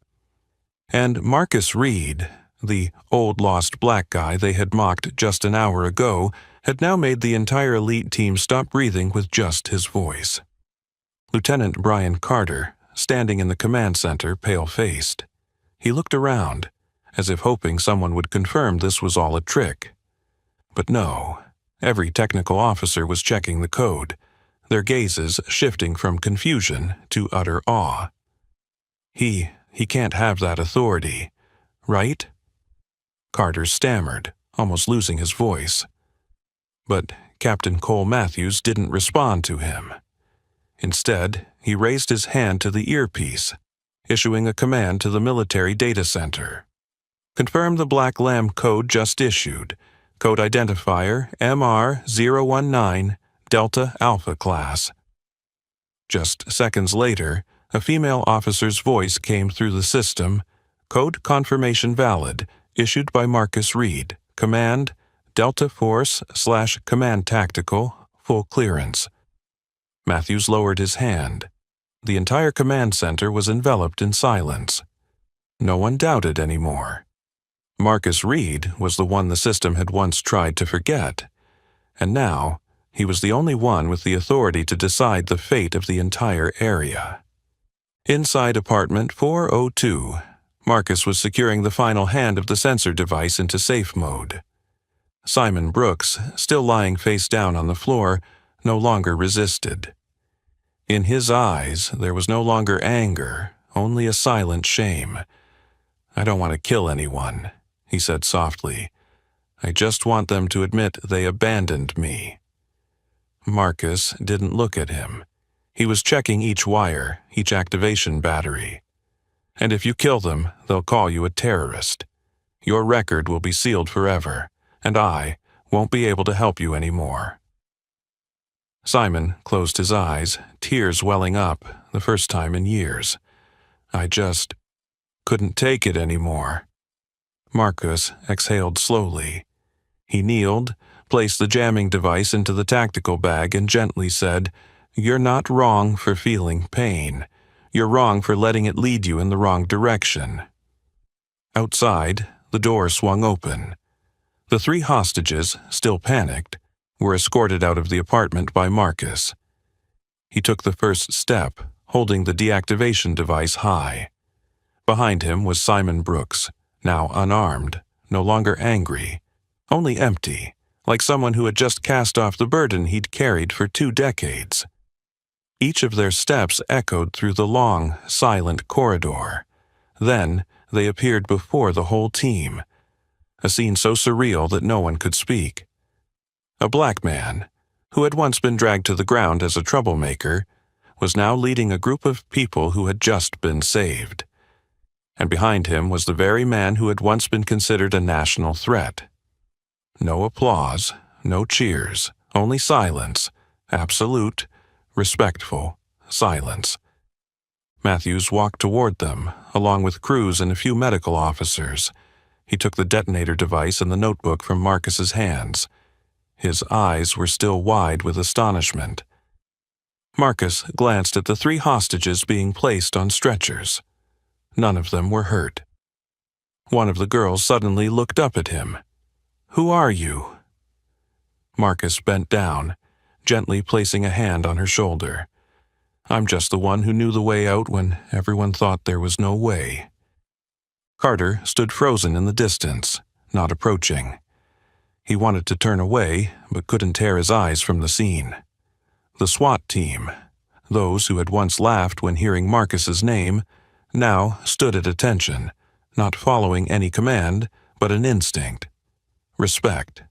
And Marcus Reed, the old lost black guy they had mocked just an hour ago, had now made the entire elite team stop breathing with just his voice. Lieutenant Brian Carter, standing in the command center, pale-faced. He looked around, as if hoping someone would confirm this was all a trick. But no, every technical officer was checking the code, their gazes shifting from confusion to utter awe. He can't have that authority, right? Carter stammered, almost losing his voice. But Captain Cole Matthews didn't respond to him. Instead, he raised his hand to the earpiece, issuing a command to the military data center. "Confirm the Black Lamb code just issued. Code identifier MR019, Delta Alpha class." Just seconds later, a female officer's voice came through the system. "Code confirmation valid, issued by Marcus Reed. Command, Delta Force/Command Tactical, full clearance." Matthews lowered his hand. The entire command center was enveloped in silence. No one doubted anymore. Marcus Reed was the one the system had once tried to forget, and now he was the only one with the authority to decide the fate of the entire area. Inside apartment 402, Marcus was securing the final hand of the sensor device into safe mode. Simon Brooks, still lying face down on the floor, no longer resisted. In his eyes, there was no longer anger, only a silent shame. "I don't want to kill anyone," he said softly. "I just want them to admit they abandoned me." Marcus didn't look at him. He was checking each wire, each activation battery. "And if you kill them, they'll call you a terrorist. Your record will be sealed forever, and I won't be able to help you anymore." Simon closed his eyes, tears welling up, the first time in years. I just couldn't take it anymore. Marcus exhaled slowly. He kneeled, placed the jamming device into the tactical bag, and gently said, "You're not wrong for feeling pain. You're wrong for letting it lead you in the wrong direction." Outside, the door swung open. The 3 hostages, still panicked, were escorted out of the apartment by Marcus. He took the first step, holding the deactivation device high. Behind him was Simon Brooks, now unarmed, no longer angry, only empty, like someone who had just cast off the burden he'd carried for 2 decades. Each of their steps echoed through the long, silent corridor. Then they appeared before the whole team, a scene so surreal that no one could speak. A black man, who had once been dragged to the ground as a troublemaker, was now leading a group of people who had just been saved. And behind him was the very man who had once been considered a national threat. No applause, no cheers, only silence, absolute, respectful silence. Matthews walked toward them, along with Cruz and a few medical officers. He took the detonator device and the notebook from Marcus's hands. His eyes were still wide with astonishment. Marcus glanced at the 3 hostages being placed on stretchers. None of them were hurt. One of the girls suddenly looked up at him. "Who are you?" Marcus bent down, gently placing a hand on her shoulder. "I'm just the one who knew the way out when everyone thought there was no way." Carter stood frozen in the distance, not approaching. He wanted to turn away, but couldn't tear his eyes from the scene. The SWAT team, those who had once laughed when hearing Marcus's name, now stood at attention, not following any command, but an instinct. Respect.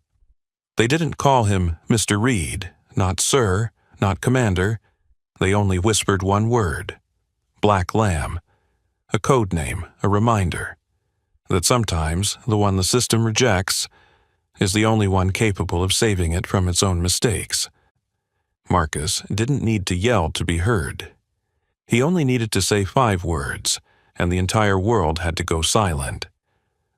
They didn't call him Mr. Reed, not Sir, not Commander. They only whispered one word: Black Lamb. A code name, a reminder that sometimes the one the system rejects is the only one capable of saving it from its own mistakes. Marcus didn't need to yell to be heard. He only needed to say 5 words, and the entire world had to go silent.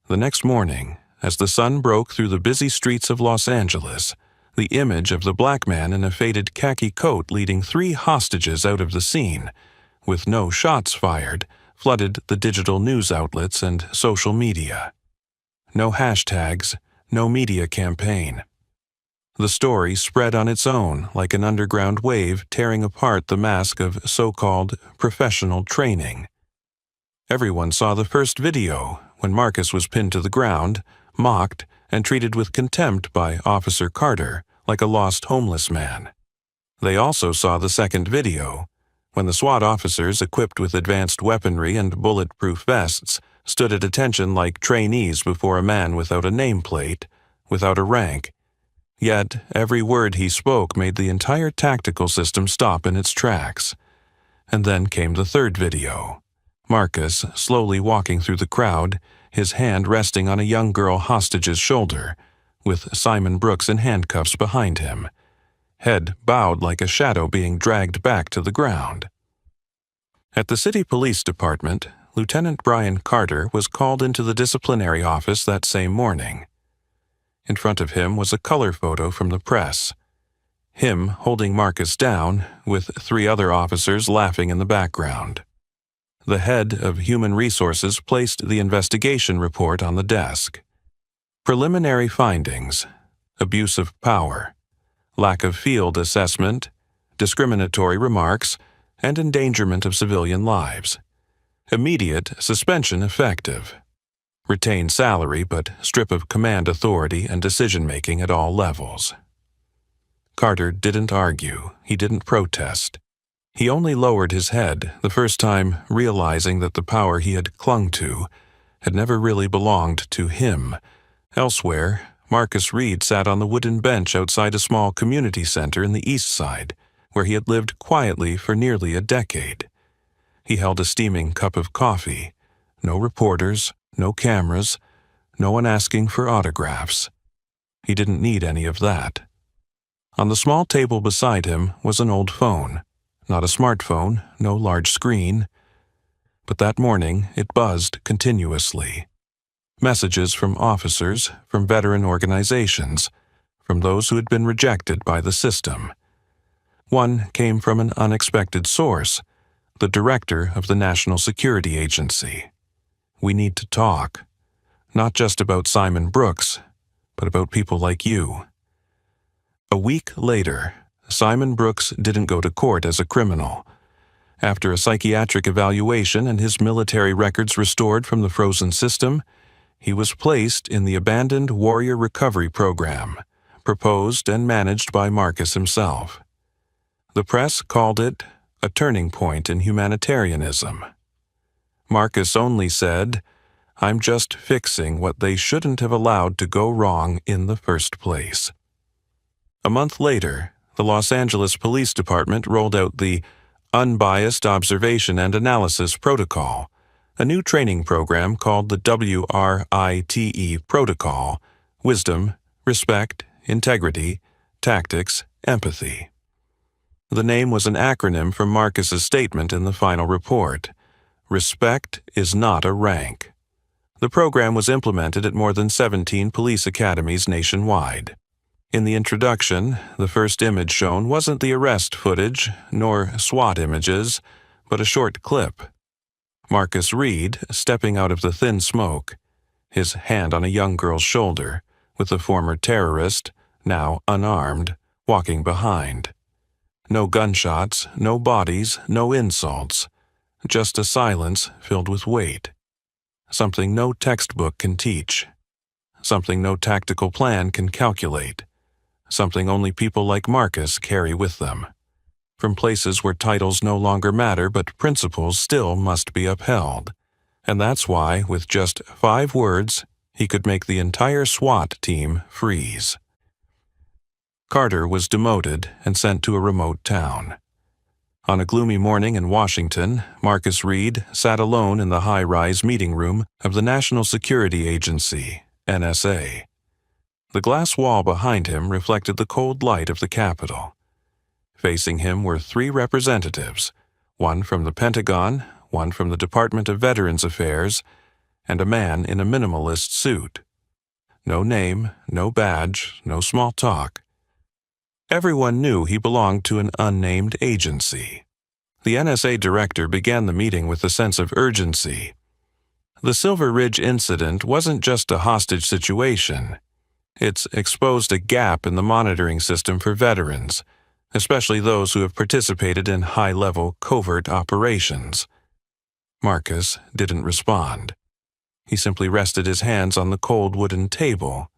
The next morning, as the sun broke through the busy streets of Los Angeles, the image of the black man in a faded khaki coat leading 3 hostages out of the scene, with no shots fired, flooded the digital news outlets and social media. No hashtags, no media campaign. The story spread on its own like an underground wave tearing apart the mask of so-called professional training. Everyone saw the first video when Marcus was pinned to the ground, mocked, and treated with contempt by Officer Carter like a lost homeless man. They also saw the second video, when the SWAT officers equipped with advanced weaponry and bulletproof vests stood at attention like trainees before a man without a nameplate, without a rank. Yet every word he spoke made the entire tactical system stop in its tracks. And then came the third video. Marcus slowly walking through the crowd, his hand resting on a young girl hostage's shoulder, with Simon Brooks in handcuffs behind him, head bowed like a shadow being dragged back to the ground. At the city police department, Lieutenant Brian Carter was called into the disciplinary office that same morning. In front of him was a color photo from the press. Him holding Marcus down, with 3 other officers laughing in the background. The head of Human Resources placed the investigation report on the desk. Preliminary findings: abuse of power, lack of field assessment, discriminatory remarks, and endangerment of civilian lives. Immediate suspension effective. Retain salary but strip of command authority and decision-making at all levels. Carter didn't argue. He didn't protest. He only lowered his head, the first time realizing that the power he had clung to had never really belonged to him. Elsewhere, Marcus Reed sat on the wooden bench outside a small community center in the East Side, where he had lived quietly for nearly a decade. He held a steaming cup of coffee. No reporters, no cameras, no one asking for autographs. He didn't need any of that. On the small table beside him was an old phone, not a smartphone, no large screen. But that morning, it buzzed continuously. Messages from officers, from veteran organizations, from those who had been rejected by the system. One came from an unexpected source, the director of the National Security Agency. We need to talk, not just about Simon Brooks, but about people like you. A week later, Simon Brooks didn't go to court as a criminal. After a psychiatric evaluation and his military records restored from the frozen system, he was placed in the abandoned Warrior Recovery Program, proposed and managed by Marcus himself. The press called it a turning point in humanitarianism. Marcus only said, "I'm just fixing what they shouldn't have allowed to go wrong in the first place." A month later, the Los Angeles Police Department rolled out the Unbiased Observation and Analysis Protocol, a new training program called the WRITE Protocol: Wisdom, Respect, Integrity, Tactics, Empathy. The name was an acronym from Marcus's statement in the final report. Respect is not a rank. The program was implemented at more than 17 police academies nationwide. In the introduction, the first image shown wasn't the arrest footage, nor SWAT images, but a short clip. Marcus Reed, stepping out of the thin smoke, his hand on a young girl's shoulder, with the former terrorist, now unarmed, walking behind. No gunshots, no bodies, no insults, just a silence filled with weight. Something no textbook can teach. Something no tactical plan can calculate. Something only people like Marcus carry with them. From places where titles no longer matter but principles still must be upheld. And that's why, with just 5 words, he could make the entire SWAT team freeze. Carter was demoted and sent to a remote town. On a gloomy morning in Washington, Marcus Reed sat alone in the high-rise meeting room of the National Security Agency, NSA. The glass wall behind him reflected the cold light of the Capitol. Facing him were 3 representatives, one from the Pentagon, one from the Department of Veterans Affairs, and a man in a minimalist suit. No name, no badge, no small talk. Everyone knew he belonged to an unnamed agency. The NSA director began the meeting with a sense of urgency. The Silver Ridge incident wasn't just a hostage situation. It's exposed a gap in the monitoring system for veterans, especially those who have participated in high-level covert operations. Marcus didn't respond. He simply rested his hands on the cold wooden table,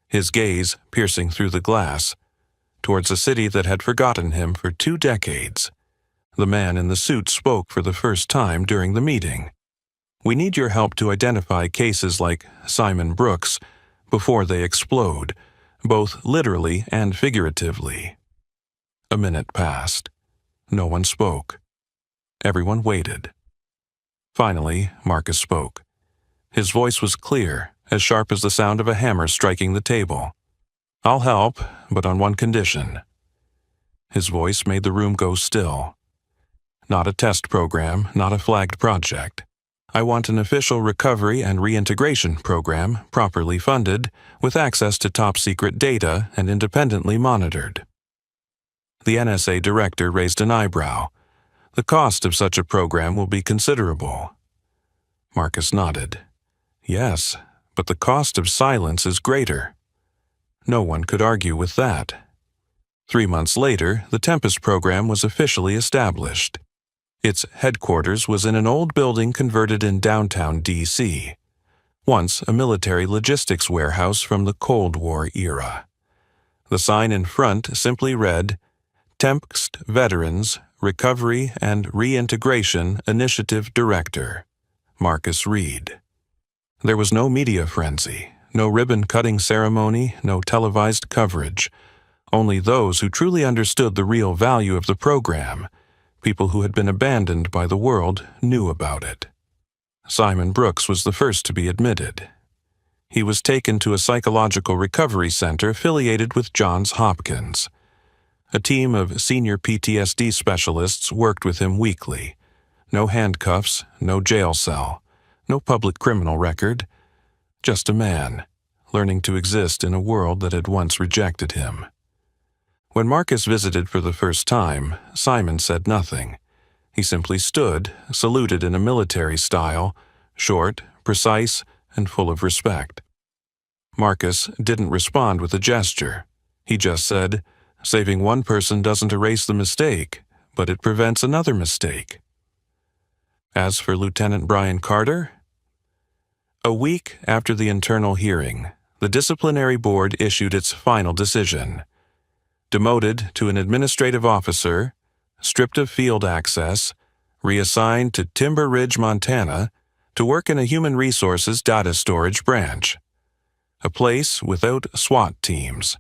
his gaze piercing through the glass, towards a city that had forgotten him for 2 decades. The man in the suit spoke for the first time during the meeting. "We need your help to identify cases like Simon Brooks before they explode, both literally and figuratively." A minute passed. No one spoke. Everyone waited. Finally, Marcus spoke. His voice was clear, as sharp as the sound of a hammer striking the table. "I'll help, but on one condition." His voice made the room go still. "Not a test program, not a flagged project. I want an official recovery and reintegration program, properly funded, with access to top-secret data and independently monitored." The NSA director raised an eyebrow. "The cost of such a program will be considerable." Marcus nodded. "Yes, but the cost of silence is greater." No one could argue with that. 3 months later, the Tempest program was officially established. Its headquarters was in an old building converted in downtown D.C., once a military logistics warehouse from the Cold War era. The sign in front simply read, "Tempest Veterans, Recovery and Reintegration Initiative Director, Marcus Reed." There was no media frenzy, no ribbon-cutting ceremony, no televised coverage. Only those who truly understood the real value of the program, people who had been abandoned by the world, knew about it. Simon Brooks was the first to be admitted. He was taken to a psychological recovery center affiliated with Johns Hopkins. A team of senior PTSD specialists worked with him weekly. No handcuffs, no jail cell, no public criminal record. Just a man, learning to exist in a world that had once rejected him. When Marcus visited for the first time, Simon said nothing. He simply stood, saluted in a military style, short, precise, and full of respect. Marcus didn't respond with a gesture. He just said, "Saving one person doesn't erase the mistake, but it prevents another mistake." As for Lieutenant Brian Carter, a week after the internal hearing, the disciplinary board issued its final decision. Demoted to an administrative officer, stripped of field access, reassigned to Timber Ridge, Montana, to work in a human resources data storage branch. A place without SWAT teams.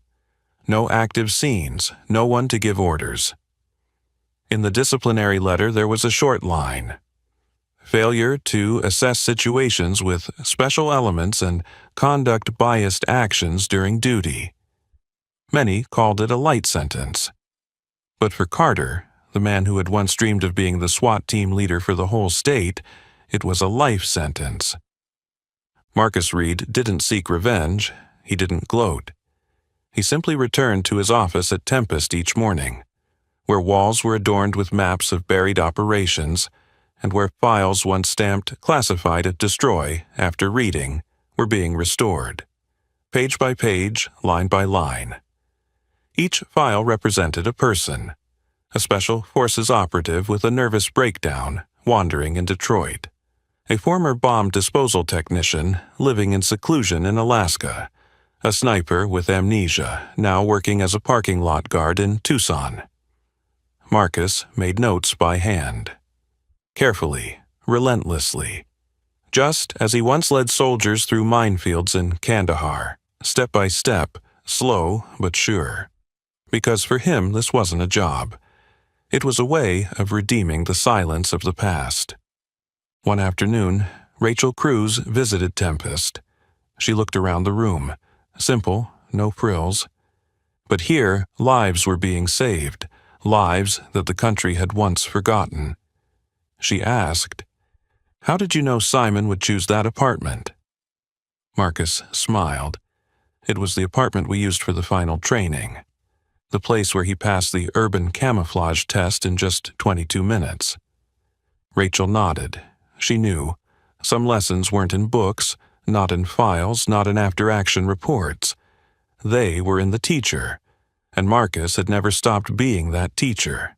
No active scenes, no one to give orders. In the disciplinary letter there was a short line. Failure to assess situations with special elements and conduct biased actions during duty. Many called it a light sentence. But for Carter, the man who had once dreamed of being the SWAT team leader for the whole state, it was a life sentence. Marcus Reed didn't seek revenge. He didn't gloat. He simply returned to his office at Tempest each morning, where walls were adorned with maps of buried operations, and where files once stamped classified at destroy after reading were being restored, page by page, line by line. Each file represented a person, a special forces operative with a nervous breakdown wandering in Detroit, a former bomb disposal technician living in seclusion in Alaska, a sniper with amnesia now working as a parking lot guard in Tucson. Marcus made notes by hand, carefully, relentlessly, just as he once led soldiers through minefields in Kandahar, step by step, slow but sure. Because for him this wasn't a job. It was a way of redeeming the silence of the past. One afternoon, Rachel Cruz visited Tempest. She looked around the room. Simple, no frills. But here, lives were being saved, lives that the country had once forgotten. She asked, "How did you know Simon would choose that apartment?" Marcus smiled. It was the apartment we used for the final training, the place where he passed the urban camouflage test in just 22 minutes. Rachel nodded. She knew. Some lessons weren't in books, not in files, not in after-action reports. They were in the teacher, and Marcus had never stopped being that teacher.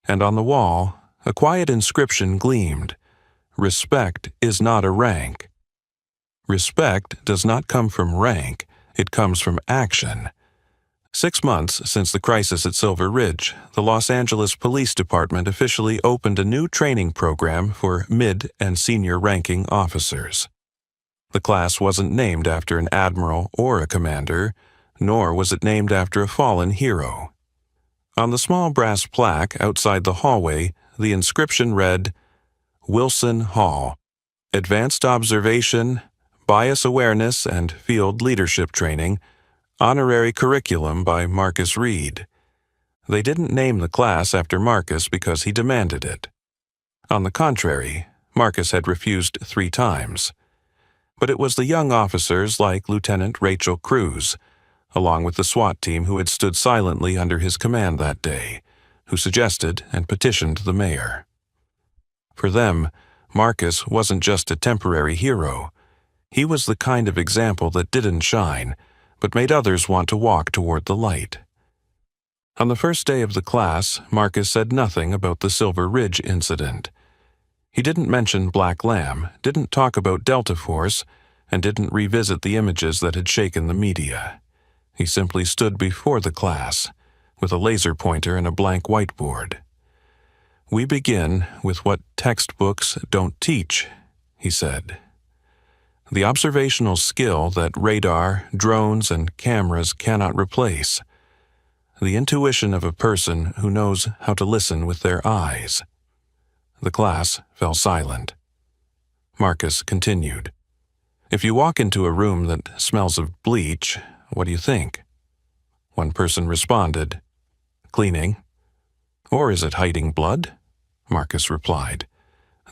And on the wall, a quiet inscription gleamed. Respect is not a rank. Respect does not come from rank, it comes from action. 6 months since the crisis at Silver Ridge, the Los Angeles Police Department officially opened a new training program for mid- and senior-ranking officers. The class wasn't named after an admiral or a commander, nor was it named after a fallen hero. On the small brass plaque outside the hallway, the inscription read, Wilson Hall, Advanced Observation, Bias Awareness and Field Leadership Training, Honorary Curriculum by Marcus Reed. They didn't name the class after Marcus because he demanded it. On the contrary, Marcus had refused 3 times. But it was the young officers like Lieutenant Rachel Cruz, along with the SWAT team who had stood silently under his command that day, who suggested and petitioned the mayor. For them, Marcus wasn't just a temporary hero. He was the kind of example that didn't shine, but made others want to walk toward the light. On the first day of the class, Marcus said nothing about the Silver Ridge incident. He didn't mention Black Lamb, didn't talk about Delta Force, and didn't revisit the images that had shaken the media. He simply stood before the class, with a laser pointer and a blank whiteboard. "We begin with what textbooks don't teach," he said. The observational skill that radar, drones, and cameras cannot replace. The intuition of a person who knows how to listen with their eyes. The class fell silent. Marcus continued. "If you walk into a room that smells of bleach, what do you think?" One person responded, cleaning. Or is it hiding blood? Marcus replied.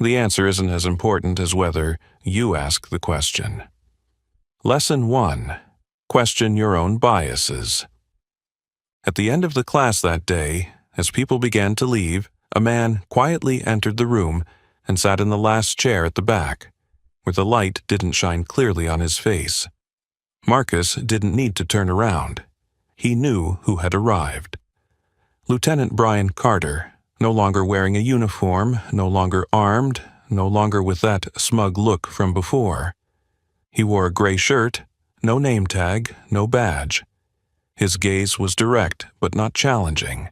The answer isn't as important as whether you ask the question. Lesson 1. Question your own biases. At the end of the class that day, as people began to leave, a man quietly entered the room and sat in the last chair at the back, where the light didn't shine clearly on his face. Marcus didn't need to turn around. He knew who had arrived. Lieutenant Brian Carter, no longer wearing a uniform, no longer armed, no longer with that smug look from before. He wore a gray shirt, no name tag, no badge. His gaze was direct but not challenging.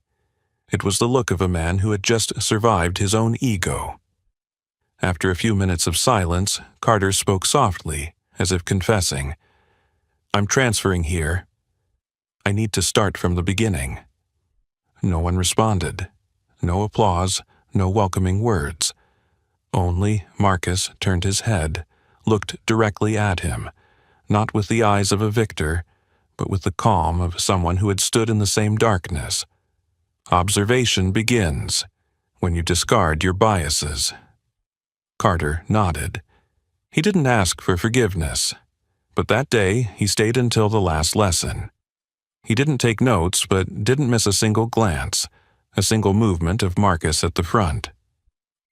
It was the look of a man who had just survived his own ego. After a few minutes of silence, Carter spoke softly, as if confessing, "I'm transferring here. I need to start from the beginning." No one responded. No applause, no welcoming words. Only Marcus turned his head, looked directly at him, not with the eyes of a victor, but with the calm of someone who had stood in the same darkness. Observation begins when you discard your biases. Carter nodded. He didn't ask for forgiveness, but that day he stayed until the last lesson. He didn't take notes, but didn't miss a single glance, a single movement of Marcus at the front.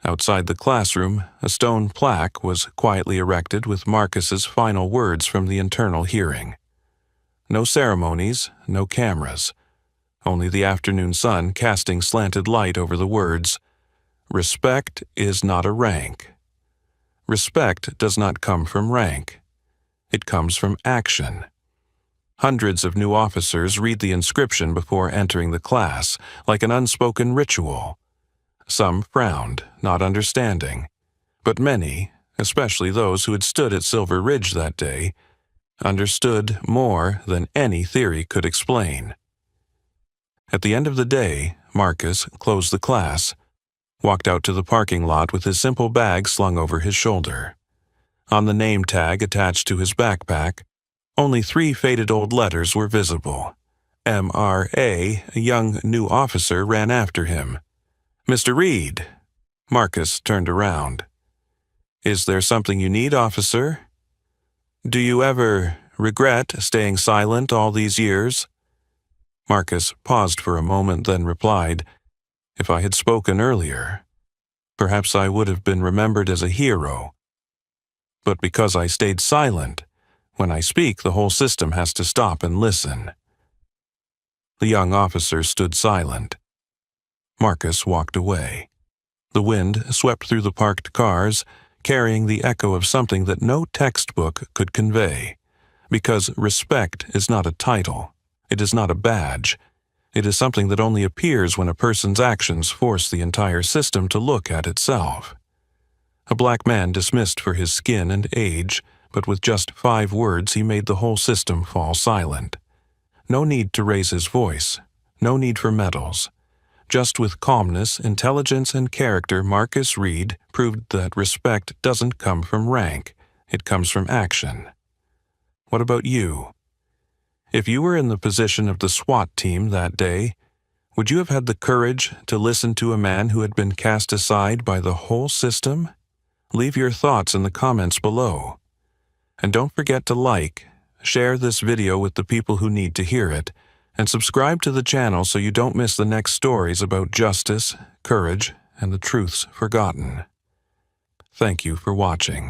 Outside the classroom, a stone plaque was quietly erected with Marcus's final words from the internal hearing. No ceremonies, no cameras, only the afternoon sun casting slanted light over the words, "Respect is not a rank." Respect does not come from rank. It comes from action. Hundreds of new officers read the inscription before entering the class, like an unspoken ritual. Some frowned, not understanding, but many, especially those who had stood at Silver Ridge that day, understood more than any theory could explain. At the end of the day, Marcus closed the class, walked out to the parking lot with his simple bag slung over his shoulder. On the name tag attached to his backpack, only 3 faded old letters were visible. M.R.A., a young new officer, ran after him. "Mr. Reed." Marcus turned around. "Is there something you need, officer? Do you ever regret staying silent all these years?" Marcus paused for a moment, then replied, "If I had spoken earlier, perhaps I would have been remembered as a hero. But because I stayed silent, when I speak, the whole system has to stop and listen." The young officer stood silent. Marcus walked away. The wind swept through the parked cars, carrying the echo of something that no textbook could convey. Because respect is not a title. It is not a badge. It is something that only appears when a person's actions force the entire system to look at itself. A black man dismissed for his skin and age, but with just 5 words he made the whole system fall silent. No need to raise his voice. No need for medals. Just with calmness, intelligence, and character, Marcus Reed proved that respect doesn't come from rank. It comes from action. What about you? If you were in the position of the SWAT team that day, would you have had the courage to listen to a man who had been cast aside by the whole system? Leave your thoughts in the comments below. And don't forget to like, share this video with the people who need to hear it, and subscribe to the channel so you don't miss the next stories about justice, courage, and the truths forgotten. Thank you for watching.